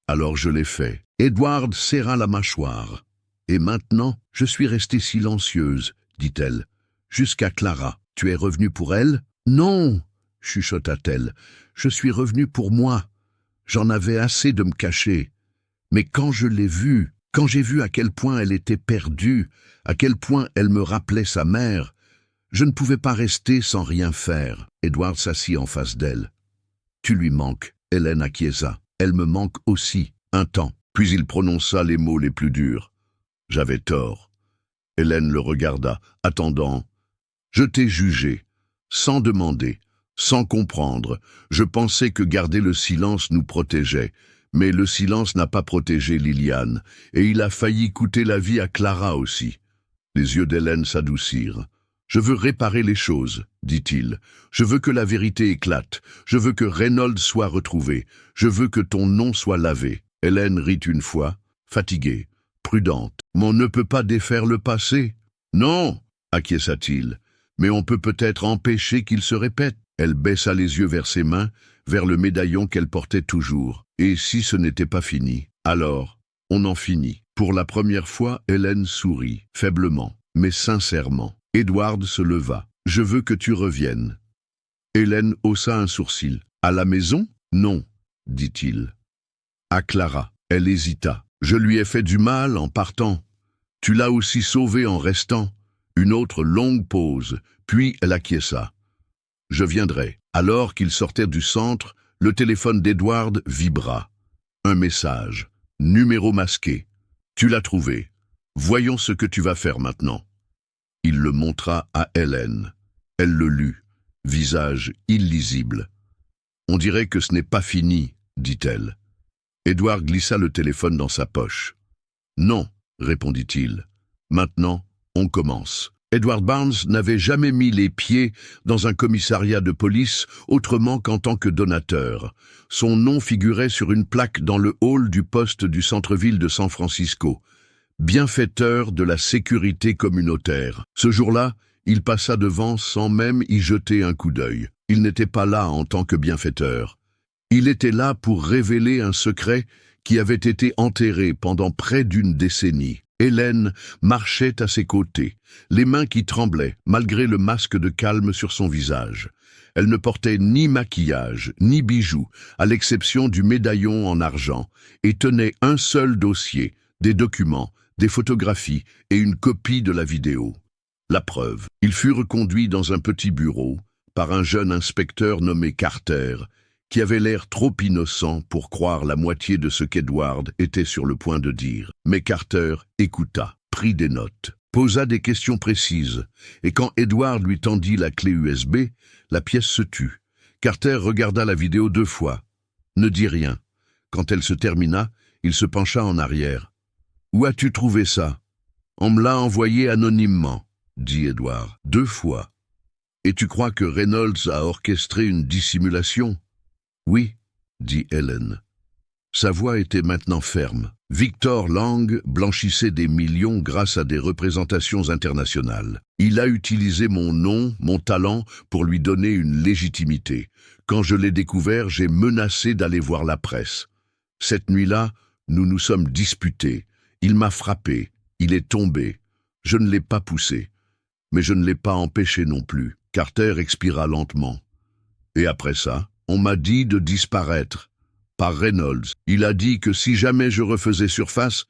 Alors je l'ai fait. » Edward serra la mâchoire. « Et maintenant, je suis restée silencieuse, » dit-elle. « Jusqu'à Clara. Tu es revenue pour elle ?»« Non, » chuchota-t-elle. « Je suis revenue pour moi. J'en avais assez de me cacher. Mais quand je l'ai vue, quand j'ai vu à quel point elle était perdue, à quel point elle me rappelait sa mère, je ne pouvais pas rester sans rien faire. Edward s'assit en face d'elle. « Tu lui manques, Hélène acquiesça. Elle me manque aussi, un temps. » Puis il prononça les mots les plus durs. « J'avais tort. » Hélène le regarda, attendant. « Je t'ai jugé, sans demander, sans comprendre. Je pensais que garder le silence nous protégeait. Mais le silence n'a pas protégé Liliane, et il a failli coûter la vie à Clara aussi. » Les yeux d'Hélène s'adoucirent. « Je veux réparer les choses, dit-il. Je veux que la vérité éclate. Je veux que Reynolds soit retrouvé. Je veux que ton nom soit lavé. » Hélène rit une fois, fatiguée, prudente. « Mais on ne peut pas défaire le passé. »« Non, acquiesça-t-il, mais on peut peut-être empêcher qu'il se répète. » Elle baissa les yeux vers ses mains, vers le médaillon qu'elle portait toujours. Et si ce n'était pas fini, alors, on en finit. Pour la première fois, Hélène sourit, faiblement, mais sincèrement. Edward se leva. « Je veux que tu reviennes. » Hélène haussa un sourcil. « À la maison ? » ?»« Non, dit-il. »« À Clara. » Elle hésita. « Je lui ai fait du mal en partant. Tu l'as aussi sauvée en restant. » Une autre longue pause, puis elle acquiesça. « Je viendrai. » Alors qu'ils sortaient du centre, le téléphone d'Edward vibra. Un message. Numéro masqué. « Tu l'as trouvé. Voyons ce que tu vas faire maintenant. » Il le montra à Hélène. Elle le lut, visage illisible. « On dirait que ce n'est pas fini, » dit-elle. Edward glissa le téléphone dans sa poche. « Non, » répondit-il. « Maintenant, on commence. » Edward Barnes n'avait jamais mis les pieds dans un commissariat de police autrement qu'en tant que donateur. Son nom figurait sur une plaque dans le hall du poste du centre-ville de San Francisco. Bienfaiteur de la sécurité communautaire. Ce jour-là, il passa devant sans même y jeter un coup d'œil. Il n'était pas là en tant que bienfaiteur. Il était là pour révéler un secret qui avait été enterré pendant près d'une décennie. Hélène marchait à ses côtés, les mains qui tremblaient, malgré le masque de calme sur son visage. Elle ne portait ni maquillage, ni bijoux, à l'exception du médaillon en argent, et tenait un seul dossier, des documents, des photographies et une copie de la vidéo. La preuve, il fut reconduit dans un petit bureau par un jeune inspecteur nommé Carter, qui avait l'air trop innocent pour croire la moitié de ce qu'Edward était sur le point de dire. Mais Carter écouta, prit des notes, posa des questions précises, et quand Edward lui tendit la clé USB, la pièce se tut. Carter regarda la vidéo 2 fois, ne dit rien. Quand elle se termina, il se pencha en arrière. « Où as-tu trouvé ça ?»« On me l'a envoyé anonymement, » dit Edward, 2 fois. « Et tu crois que Reynolds a orchestré une dissimulation ?»« Oui, » dit Hélène. Sa voix était maintenant ferme. Victor Lang blanchissait des millions grâce à des représentations internationales. Il a utilisé mon nom, mon talent, pour lui donner une légitimité. Quand je l'ai découvert, j'ai menacé d'aller voir la presse. Cette nuit-là, nous nous sommes disputés. Il m'a frappé, il est tombé. Je ne l'ai pas poussé, mais je ne l'ai pas empêché non plus. Carter expira lentement. Et après ça, on m'a dit de disparaître. Par Reynolds. Il a dit que si jamais je refaisais surface,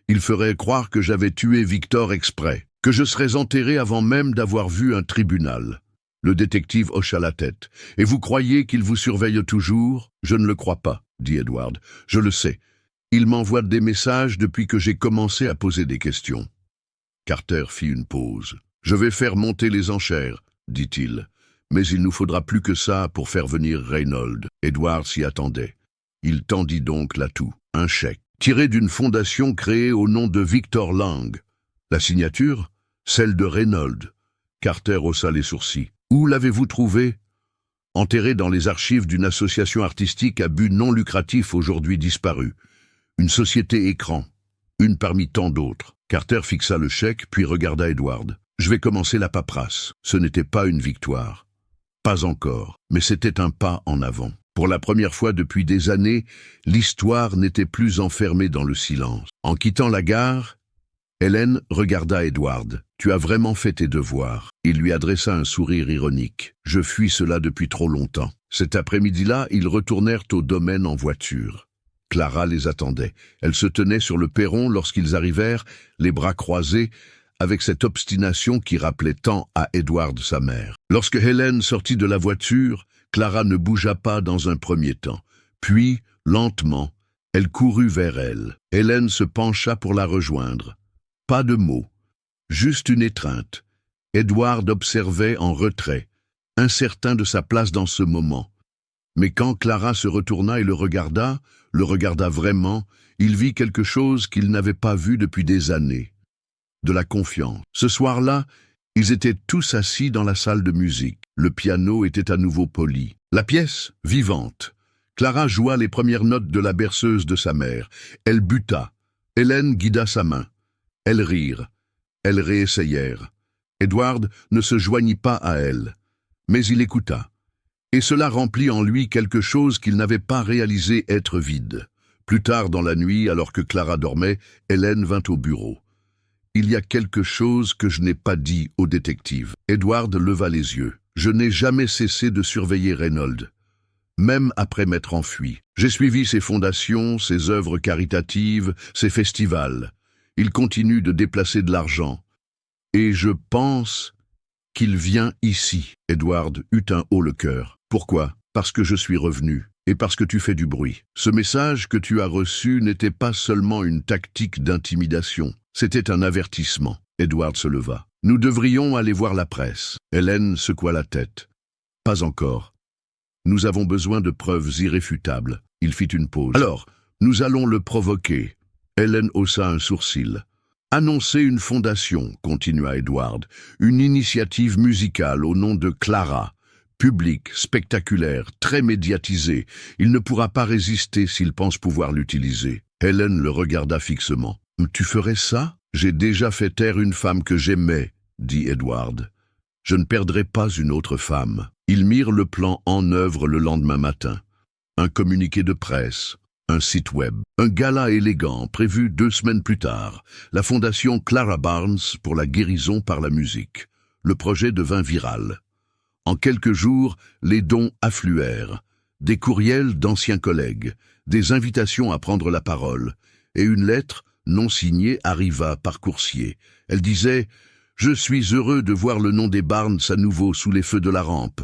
il ferait croire que j'avais tué Victor exprès, que je serais enterré avant même d'avoir vu un tribunal. Le détective hocha la tête. « Et vous croyez qu'il vous surveille toujours ?»« Je ne le crois pas, » dit Edward. « Je le sais. Il m'envoie des messages depuis que j'ai commencé à poser des questions. » Carter fit une pause. « Je vais faire monter les enchères, » dit-il. « Mais il nous faudra plus que ça pour faire venir Reynolds. » Edward s'y attendait. Il tendit donc l'atout, un chèque, tiré d'une fondation créée au nom de Victor Lang. La signature, celle de Reynolds. Carter haussa les sourcils. « Où l'avez-vous trouvé ?»« Enterré dans les archives d'une association artistique à but non lucratif aujourd'hui disparue. Une société écran, une parmi tant d'autres. » Carter fixa le chèque, puis regarda Edward. « Je vais commencer la paperasse. Ce n'était pas une victoire. Pas encore, mais c'était un pas en avant. Pour la première fois depuis des années, l'histoire n'était plus enfermée dans le silence. En quittant la gare, Hélène regarda Edward. « Tu as vraiment fait tes devoirs. » Il lui adressa un sourire ironique. « Je fuis cela depuis trop longtemps. » Cet après-midi-là, ils retournèrent au domaine en voiture. Clara les attendait. Elle se tenait sur le perron lorsqu'ils arrivèrent, les bras croisés, avec cette obstination qui rappelait tant à Edward sa mère. Lorsque Hélène sortit de la voiture, Clara ne bougea pas dans un premier temps. Puis, lentement, elle courut vers elle. Hélène se pencha pour la rejoindre. Pas de mots, juste une étreinte. Edward observait en retrait, incertain de sa place dans ce moment. Mais quand Clara se retourna et le regarda vraiment, il vit quelque chose qu'il n'avait pas vu depuis des années. De la confiance. Ce soir-là, ils étaient tous assis dans la salle de musique. Le piano était à nouveau poli. La pièce, vivante. Clara joua les premières notes de la berceuse de sa mère. Elle buta. Hélène guida sa main. Elles rirent. Elles réessayèrent. Edward ne se joignit pas à elle, mais il écouta. Et cela remplit en lui quelque chose qu'il n'avait pas réalisé être vide. Plus tard dans la nuit, alors que Clara dormait, Hélène vint au bureau. « Il y a quelque chose que je n'ai pas dit au détective. » Edward leva les yeux. « Je n'ai jamais cessé de surveiller Reynolds, même après m'être enfui. J'ai suivi ses fondations, ses œuvres caritatives, ses festivals. Il continue de déplacer de l'argent. Et je pense qu'il vient ici. » Edward eut un haut le cœur. « Pourquoi ? Parce que je suis revenu. Et parce que tu fais du bruit. Ce message que tu as reçu n'était pas seulement une tactique d'intimidation. C'était un avertissement. » Edward se leva. « Nous devrions aller voir la presse. » Hélène secoua la tête. « Pas encore. Nous avons besoin de preuves irréfutables. » Il fit une pause. « Alors, nous allons le provoquer. » Hélène haussa un sourcil. « Annoncer une fondation, » continua Edward, « une initiative musicale au nom de Clara. Publique, spectaculaire, très médiatisée. Il ne pourra pas résister s'il pense pouvoir l'utiliser. » Hélène le regarda fixement. « Tu ferais ça ? » « J'ai déjà fait taire une femme que j'aimais, » dit Edward. « Je ne perdrai pas une autre femme. » Ils mirent le plan en œuvre le lendemain matin. Un communiqué de presse, un site web, un gala élégant prévu 2 semaines plus tard, la fondation Clara Barnes pour la guérison par la musique. Le projet devint viral. En quelques jours, les dons affluèrent. Des courriels d'anciens collègues, des invitations à prendre la parole, et une lettre non signée arriva par coursier. Elle disait « Je suis heureux de voir le nom des Barnes à nouveau sous les feux de la rampe.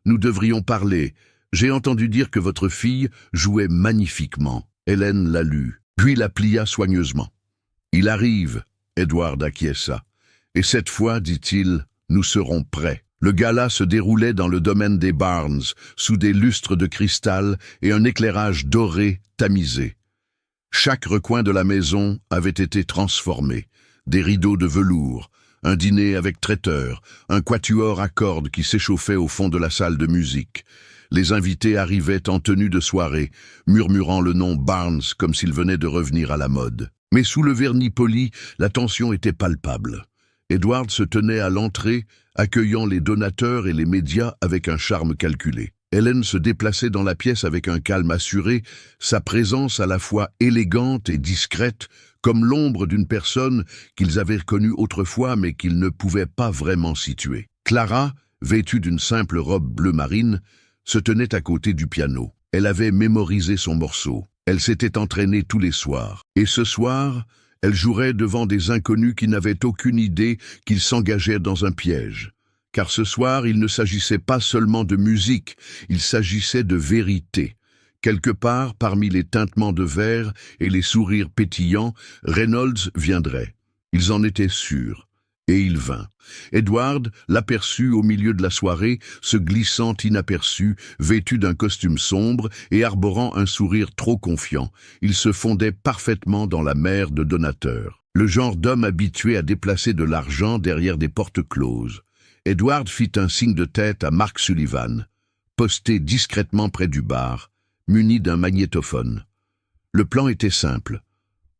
Nous devrions parler. J'ai entendu dire que votre fille jouait magnifiquement. » Hélène la lut, puis la plia soigneusement. « Il arrive, » Edward acquiesça. « Et cette fois, dit-il, nous serons prêts. » Le gala se déroulait dans le domaine des Barnes, sous des lustres de cristal et un éclairage doré tamisé. Chaque recoin de la maison avait été transformé. Des rideaux de velours, un dîner avec traiteur, un quatuor à cordes qui s'échauffait au fond de la salle de musique. Les invités arrivaient en tenue de soirée, murmurant le nom Barnes comme s'il venait de revenir à la mode. Mais sous le vernis poli, la tension était palpable. Edward se tenait à l'entrée, accueillant les donateurs et les médias avec un charme calculé. Hélène se déplaçait dans la pièce avec un calme assuré, sa présence à la fois élégante et discrète, comme l'ombre d'une personne qu'ils avaient connue autrefois mais qu'ils ne pouvaient pas vraiment situer. Clara, vêtue d'une simple robe bleu marine, se tenait à côté du piano. Elle avait mémorisé son morceau. Elle s'était entraînée tous les soirs. Et ce soir, elle jouerait devant des inconnus qui n'avaient aucune idée qu'ils s'engageaient dans un piège. Car ce soir, il ne s'agissait pas seulement de musique, il s'agissait de vérité. Quelque part, parmi les tintements de verre et les sourires pétillants, Reynolds viendrait. Ils en étaient sûrs. Et il vint. Edward l'aperçut au milieu de la soirée, se glissant inaperçu, vêtu d'un costume sombre et arborant un sourire trop confiant. Il se fondait parfaitement dans la mer de donateurs. Le genre d'homme habitué à déplacer de l'argent derrière des portes closes. Edward fit un signe de tête à Mark Sullivan, posté discrètement près du bar, muni d'un magnétophone. Le plan était simple.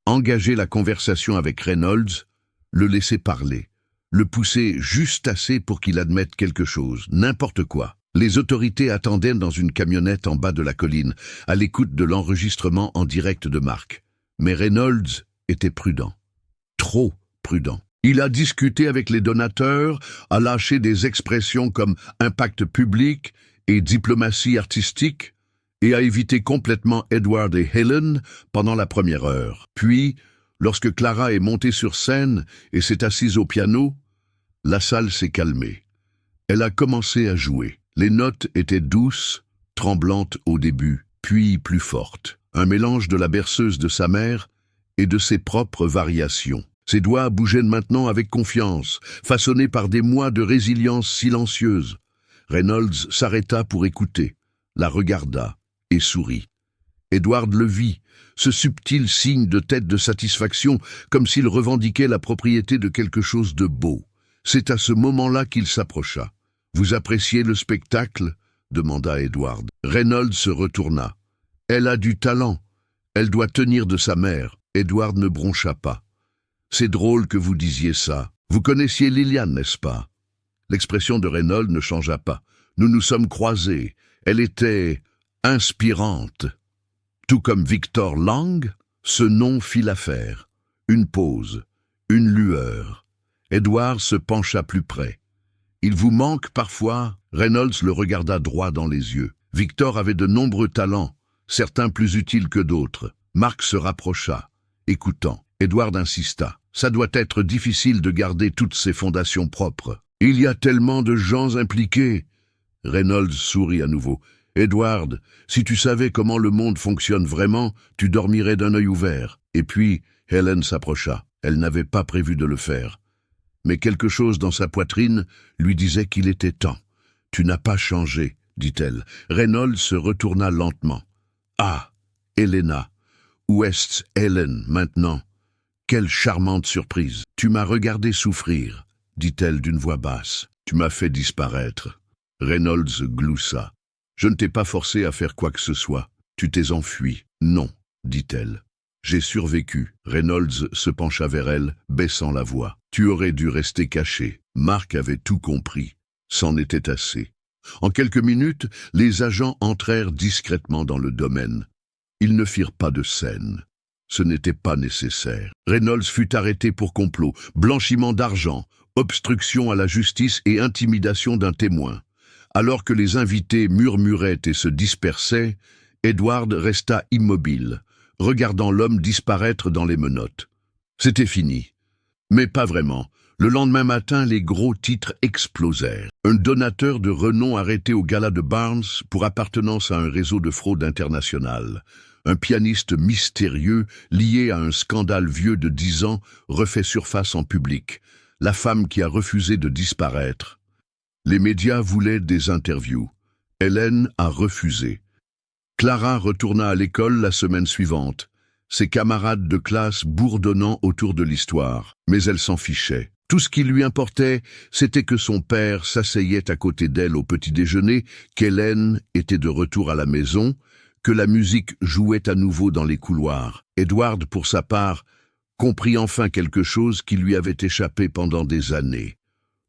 Engager la conversation avec Reynolds, le laisser parler, le pousser juste assez pour qu'il admette quelque chose, n'importe quoi. Les autorités attendaient dans une camionnette en bas de la colline, à l'écoute de l'enregistrement en direct de Mark. Mais Reynolds était prudent. Trop prudent. Il a discuté avec les donateurs, a lâché des expressions comme impact public et diplomatie artistique. et a évité complètement Edward et Helen pendant la première heure. Puis, lorsque Clara est montée sur scène et s'est assise au piano, la salle s'est calmée. Elle a commencé à jouer. Les notes étaient douces, tremblantes au début, puis plus fortes. Un mélange de la berceuse de sa mère et de ses propres variations. Ses doigts bougeaient maintenant avec confiance, façonnés par des mois de résilience silencieuse. Reynolds s'arrêta pour écouter, la regarda et sourit. Edward le vit, ce subtil signe de tête de satisfaction, comme s'il revendiquait la propriété de quelque chose de beau. C'est à ce moment-là qu'il s'approcha. « Vous appréciez le spectacle ?» demanda Edward. Reynolds se retourna. « Elle a du talent. Elle doit tenir de sa mère. » Edward ne broncha pas. « C'est drôle que vous disiez ça. Vous connaissiez Lillian, n'est-ce pas ?» L'expression de Reynolds ne changea pas. « Nous nous sommes croisés. Elle était inspirante. » Tout comme Victor Lang, ce nom fit l'affaire. Une pause, une lueur. Edward se pencha plus près. « Il vous manque parfois ?» Reynolds le regarda droit dans les yeux. Victor avait de nombreux talents, certains plus utiles que d'autres. Mark se rapprocha, écoutant. Edward insista. « Ça doit être difficile de garder toutes ces fondations propres. Il y a tellement de gens impliqués. » Reynolds sourit à nouveau. « Edward, si tu savais comment le monde fonctionne vraiment, tu dormirais d'un œil ouvert. » Et puis, Helen s'approcha. Elle n'avait pas prévu de le faire. Mais quelque chose dans sa poitrine lui disait qu'il était temps. « Tu n'as pas changé, » dit-elle. Reynolds se retourna lentement. « Ah, Helena, où est Helen maintenant? Quelle charmante surprise. Tu m'as regardé souffrir, » dit-elle d'une voix basse. « Tu m'as fait disparaître. » Reynolds gloussa. « Je ne t'ai pas forcé à faire quoi que ce soit. Tu t'es enfui. »« Non, » dit-elle. « J'ai survécu. » Reynolds se pencha vers elle, baissant la voix. « Tu aurais dû rester caché. » Mark avait tout compris. C'en était assez. En quelques minutes, les agents entrèrent discrètement dans le domaine. Ils ne firent pas de scène. Ce n'était pas nécessaire. Reynolds fut arrêté pour complot, blanchiment d'argent, obstruction à la justice et intimidation d'un témoin. Alors que les invités murmuraient et se dispersaient, Edward resta immobile, regardant l'homme disparaître dans les menottes. C'était fini. Mais pas vraiment. Le lendemain matin, les gros titres explosèrent. Un donateur de renom arrêté au gala de Barnes pour appartenance à un réseau de fraude internationale. Un pianiste mystérieux lié à un scandale vieux de 10 ans refait surface en public. La femme qui a refusé de disparaître. Les médias voulaient des interviews. Hélène a refusé. Clara retourna à l'école la semaine suivante, ses camarades de classe bourdonnant autour de l'histoire, mais elle s'en fichait. Tout ce qui lui importait, c'était que son père s'asseyait à côté d'elle au petit-déjeuner, qu'Hélène était de retour à la maison, que la musique jouait à nouveau dans les couloirs. Edward, pour sa part, comprit enfin quelque chose qui lui avait échappé pendant des années.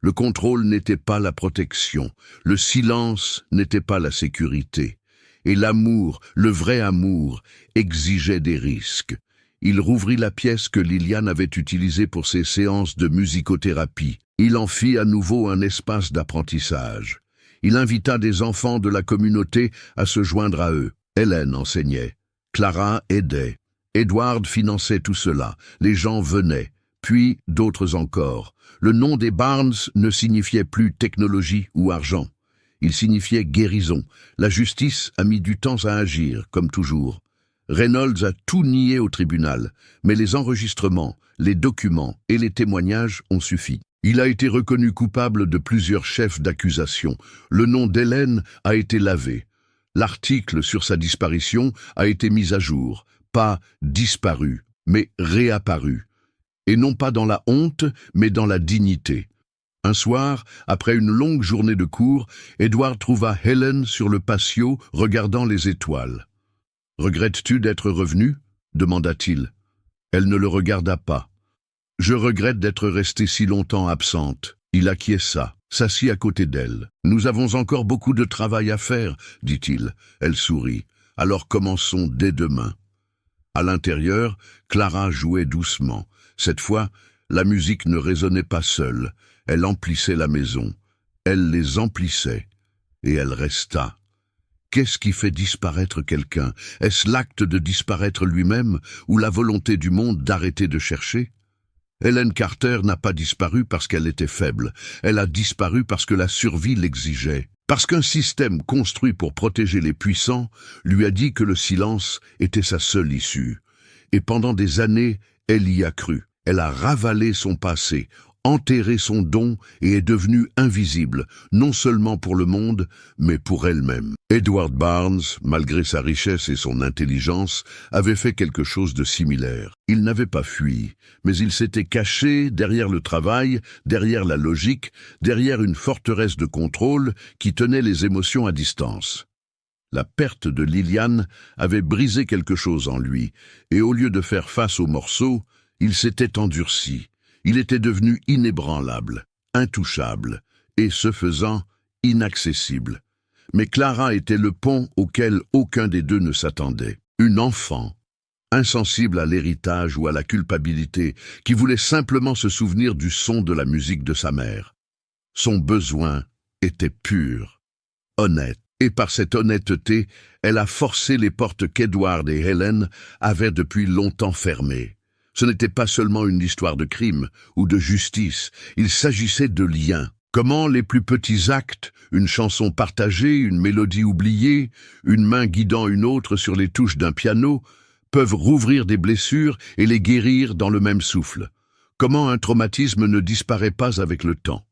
Le contrôle n'était pas la protection, le silence n'était pas la sécurité. Et l'amour, le vrai amour, exigeait des risques. Il rouvrit la pièce que Lillian avait utilisée pour ses séances de musicothérapie. Il en fit à nouveau un espace d'apprentissage. Il invita des enfants de la communauté à se joindre à eux. Hélène enseignait. Clara aidait. Edward finançait tout cela. Les gens venaient. Puis d'autres encore. Le nom des Barnes ne signifiait plus technologie ou argent. Il signifiait guérison. La justice a mis du temps à agir, comme toujours. Reynolds a tout nié au tribunal, mais les enregistrements, les documents et les témoignages ont suffi. Il a été reconnu coupable de plusieurs chefs d'accusation. Le nom d'Hélène a été lavé. L'article sur sa disparition a été mis à jour. Pas disparu, mais réapparu. Et non pas dans la honte, mais dans la dignité. Un soir, après une longue journée de cours, Edward trouva Helen sur le patio regardant les étoiles. « Regrettes-tu d'être revenu ?» demanda-t-il. Elle ne le regarda pas. « Je regrette d'être restée si longtemps absente. » Il acquiesça, s'assit à côté d'elle. « Nous avons encore beaucoup de travail à faire, » dit-il. Elle sourit. « Alors commençons dès demain. » À l'intérieur, Clara jouait doucement. Cette fois, la musique ne résonnait pas seule. Elle emplissait la maison. Elle les emplissait. Et elle resta. Qu'est-ce qui fait disparaître quelqu'un? Est-ce l'acte de disparaître lui-même ou la volonté du monde d'arrêter de chercher? Helen Carter n'a pas disparu parce qu'elle était faible. Elle a disparu parce que la survie l'exigeait. Parce qu'un système construit pour protéger les puissants lui a dit que le silence était sa seule issue. Et pendant des années, elle y a cru. Elle a ravalé son passé, enterré son don et est devenue invisible, non seulement pour le monde, mais pour elle-même. Edward Barnes, malgré sa richesse et son intelligence, avait fait quelque chose de similaire. Il n'avait pas fui, mais il s'était caché derrière le travail, derrière la logique, derrière une forteresse de contrôle qui tenait les émotions à distance. La perte de Lillian avait brisé quelque chose en lui, et au lieu de faire face aux morceaux, il s'était endurci. Il était devenu inébranlable, intouchable, et ce faisant, inaccessible. Mais Clara était le pont auquel aucun des deux ne s'attendait. Une enfant, insensible à l'héritage ou à la culpabilité, qui voulait simplement se souvenir du son de la musique de sa mère. Son besoin était pur, honnête. Et par cette honnêteté, elle a forcé les portes qu'Edward et Helen avaient depuis longtemps fermées. Ce n'était pas seulement une histoire de crime ou de justice, il s'agissait de liens. Comment les plus petits actes, une chanson partagée, une mélodie oubliée, une main guidant une autre sur les touches d'un piano, peuvent rouvrir des blessures et les guérir dans le même souffle. Comment un traumatisme ne disparaît pas avec le temps.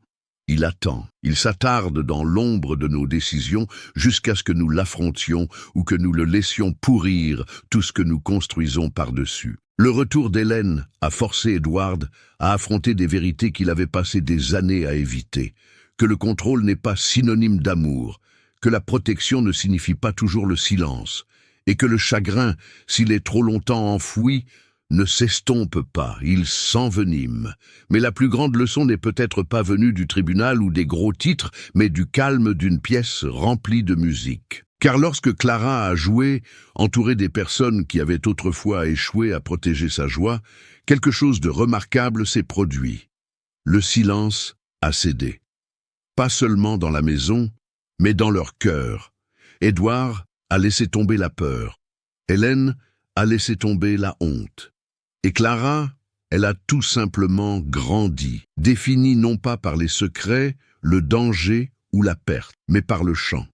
Il attend, il s'attarde dans l'ombre de nos décisions jusqu'à ce que nous l'affrontions ou que nous le laissions pourrir tout ce que nous construisons par-dessus. Le retour d'Hélène a forcé Edward à affronter des vérités qu'il avait passé des années à éviter, que le contrôle n'est pas synonyme d'amour, que la protection ne signifie pas toujours le silence, et que le chagrin, s'il est trop longtemps enfoui, ne s'estompe pas, il s'envenime. Mais la plus grande leçon n'est peut-être pas venue du tribunal ou des gros titres, mais du calme d'une pièce remplie de musique. Car lorsque Clara a joué, entourée des personnes qui avaient autrefois échoué à protéger sa joie, quelque chose de remarquable s'est produit. Le silence a cédé. Pas seulement dans la maison, mais dans leur cœur. Edward a laissé tomber la peur. Hélène a laissé tomber la honte. Et Clara, elle a tout simplement grandi, définie non pas par les secrets, le danger ou la perte, mais par le chant,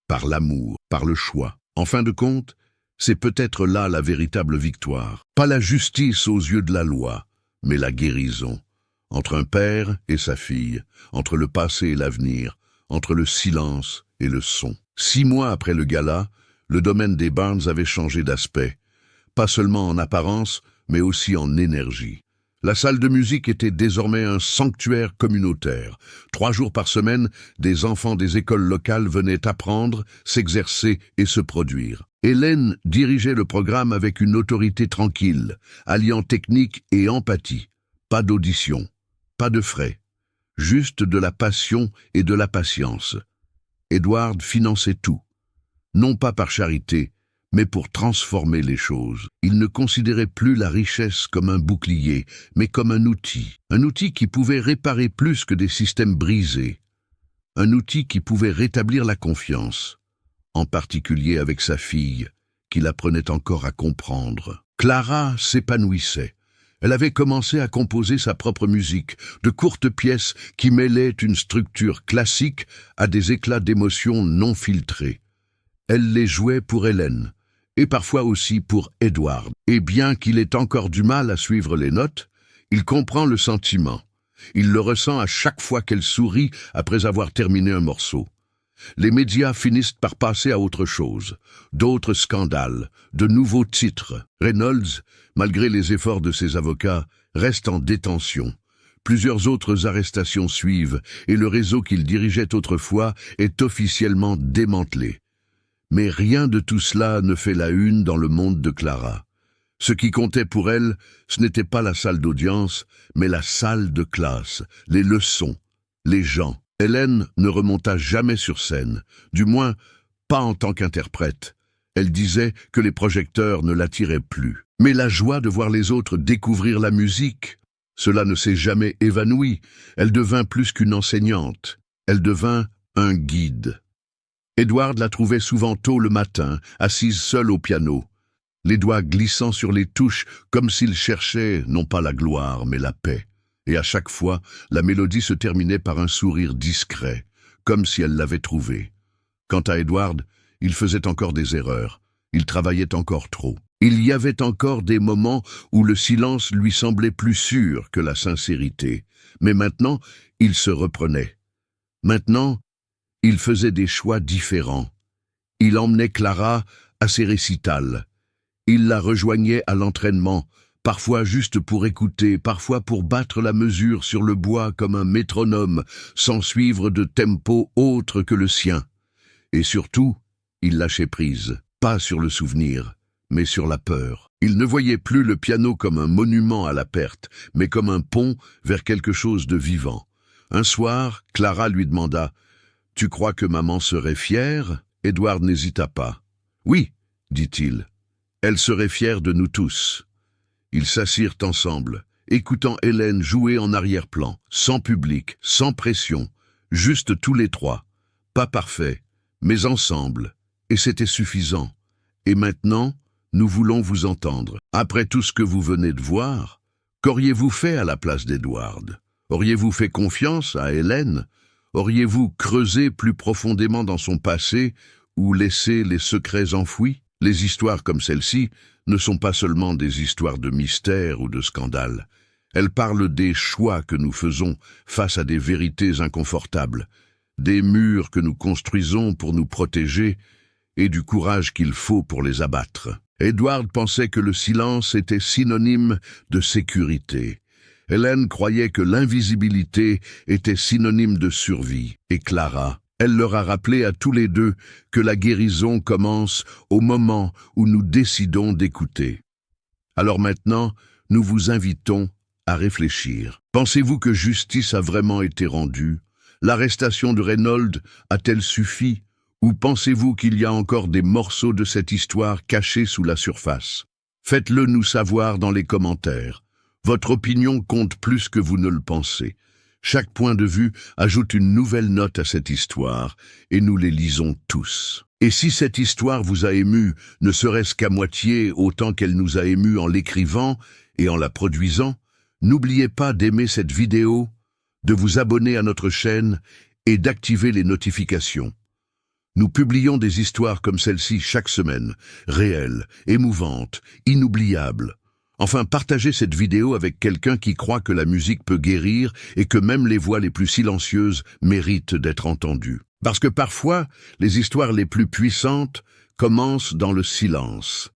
par l'amour, par le choix. En fin de compte, c'est peut-être là la véritable victoire. Pas la justice aux yeux de la loi, mais la guérison. Entre un père et sa fille, entre le passé et l'avenir, entre le silence et le son. 6 mois après le gala, le domaine des Barnes avait changé d'aspect. Pas seulement en apparence, mais aussi en énergie. La salle de musique était désormais un sanctuaire communautaire. 3 jours par semaine, des enfants des écoles locales venaient apprendre, s'exercer et se produire. Hélène dirigeait le programme avec une autorité tranquille, alliant technique et empathie. Pas d'audition, pas de frais, juste de la passion et de la patience. Edward finançait tout, non pas par charité, mais pour transformer les choses. Il ne considérait plus la richesse comme un bouclier, mais comme un outil qui pouvait réparer plus que des systèmes brisés, un outil qui pouvait rétablir la confiance, en particulier avec sa fille, qu'il apprenait encore à comprendre. Clara s'épanouissait. Elle avait commencé à composer sa propre musique, de courtes pièces qui mêlaient une structure classique à des éclats d'émotions non filtrés. Elle les jouait pour Hélène, et parfois aussi pour Edward. Et bien qu'il ait encore du mal à suivre les notes, il comprend le sentiment. Il le ressent à chaque fois qu'elle sourit après avoir terminé un morceau. Les médias finissent par passer à autre chose. D'autres scandales, de nouveaux titres. Reynolds, malgré les efforts de ses avocats, reste en détention. Plusieurs autres arrestations suivent et le réseau qu'il dirigeait autrefois est officiellement démantelé. Mais rien de tout cela ne fait la une dans le monde de Clara. Ce qui comptait pour elle, ce n'était pas la salle d'audience, mais la salle de classe, les leçons, les gens. Hélène ne remonta jamais sur scène, du moins pas en tant qu'interprète. Elle disait que les projecteurs ne l'attiraient plus. Mais la joie de voir les autres découvrir la musique, cela ne s'est jamais évanoui. Elle devint plus qu'une enseignante, elle devint un guide. Edward la trouvait souvent tôt le matin, assise seule au piano, les doigts glissant sur les touches comme s'il cherchait non pas la gloire mais la paix. Et à chaque fois, la mélodie se terminait par un sourire discret, comme si elle l'avait trouvé. Quant à Edward, il faisait encore des erreurs, il travaillait encore trop. Il y avait encore des moments où le silence lui semblait plus sûr que la sincérité. Mais maintenant, il se reprenait. Maintenant, il faisait des choix différents. Il emmenait Clara à ses récitals. Il la rejoignait à l'entraînement, parfois juste pour écouter, parfois pour battre la mesure sur le bois comme un métronome, sans suivre de tempo autre que le sien. Et surtout, il lâchait prise, pas sur le souvenir, mais sur la peur. Il ne voyait plus le piano comme un monument à la perte, mais comme un pont vers quelque chose de vivant. Un soir, Clara lui demanda « Tu crois que maman serait fière ?» Edward n'hésita pas. « Oui, dit-il, elle serait fière de nous tous. » Ils s'assirent ensemble, écoutant Hélène jouer en arrière-plan, sans public, sans pression, juste tous les trois. Pas parfait, mais ensemble, et c'était suffisant. Et maintenant, nous voulons vous entendre. Après tout ce que vous venez de voir, qu'auriez-vous fait à la place d'Edward? Auriez-vous fait confiance à Hélène? Auriez-vous creusé plus profondément dans son passé ou laissé les secrets enfouis? Les histoires comme celle-ci ne sont pas seulement des histoires de mystère ou de scandale. Elles parlent des choix que nous faisons face à des vérités inconfortables, des murs que nous construisons pour nous protéger et du courage qu'il faut pour les abattre. Edward pensait que le silence était synonyme de sécurité. Hélène croyait que l'invisibilité était synonyme de survie. Et Clara, elle leur a rappelé à tous les deux que la guérison commence au moment où nous décidons d'écouter. Alors maintenant, nous vous invitons à réfléchir. Pensez-vous que justice a vraiment été rendue? L'arrestation de Reynolds a-t-elle suffi? Ou pensez-vous qu'il y a encore des morceaux de cette histoire cachés sous la surface? Faites-le nous savoir dans les commentaires. Votre opinion compte plus que vous ne le pensez. Chaque point de vue ajoute une nouvelle note à cette histoire, et nous les lisons tous. Et si cette histoire vous a ému, ne serait-ce qu'à moitié autant qu'elle nous a émus en l'écrivant et en la produisant, n'oubliez pas d'aimer cette vidéo, de vous abonner à notre chaîne et d'activer les notifications. Nous publions des histoires comme celle-ci chaque semaine, réelles, émouvantes, inoubliables. Enfin, partagez cette vidéo avec quelqu'un qui croit que la musique peut guérir et que même les voix les plus silencieuses méritent d'être entendues. Parce que parfois, les histoires les plus puissantes commencent dans le silence.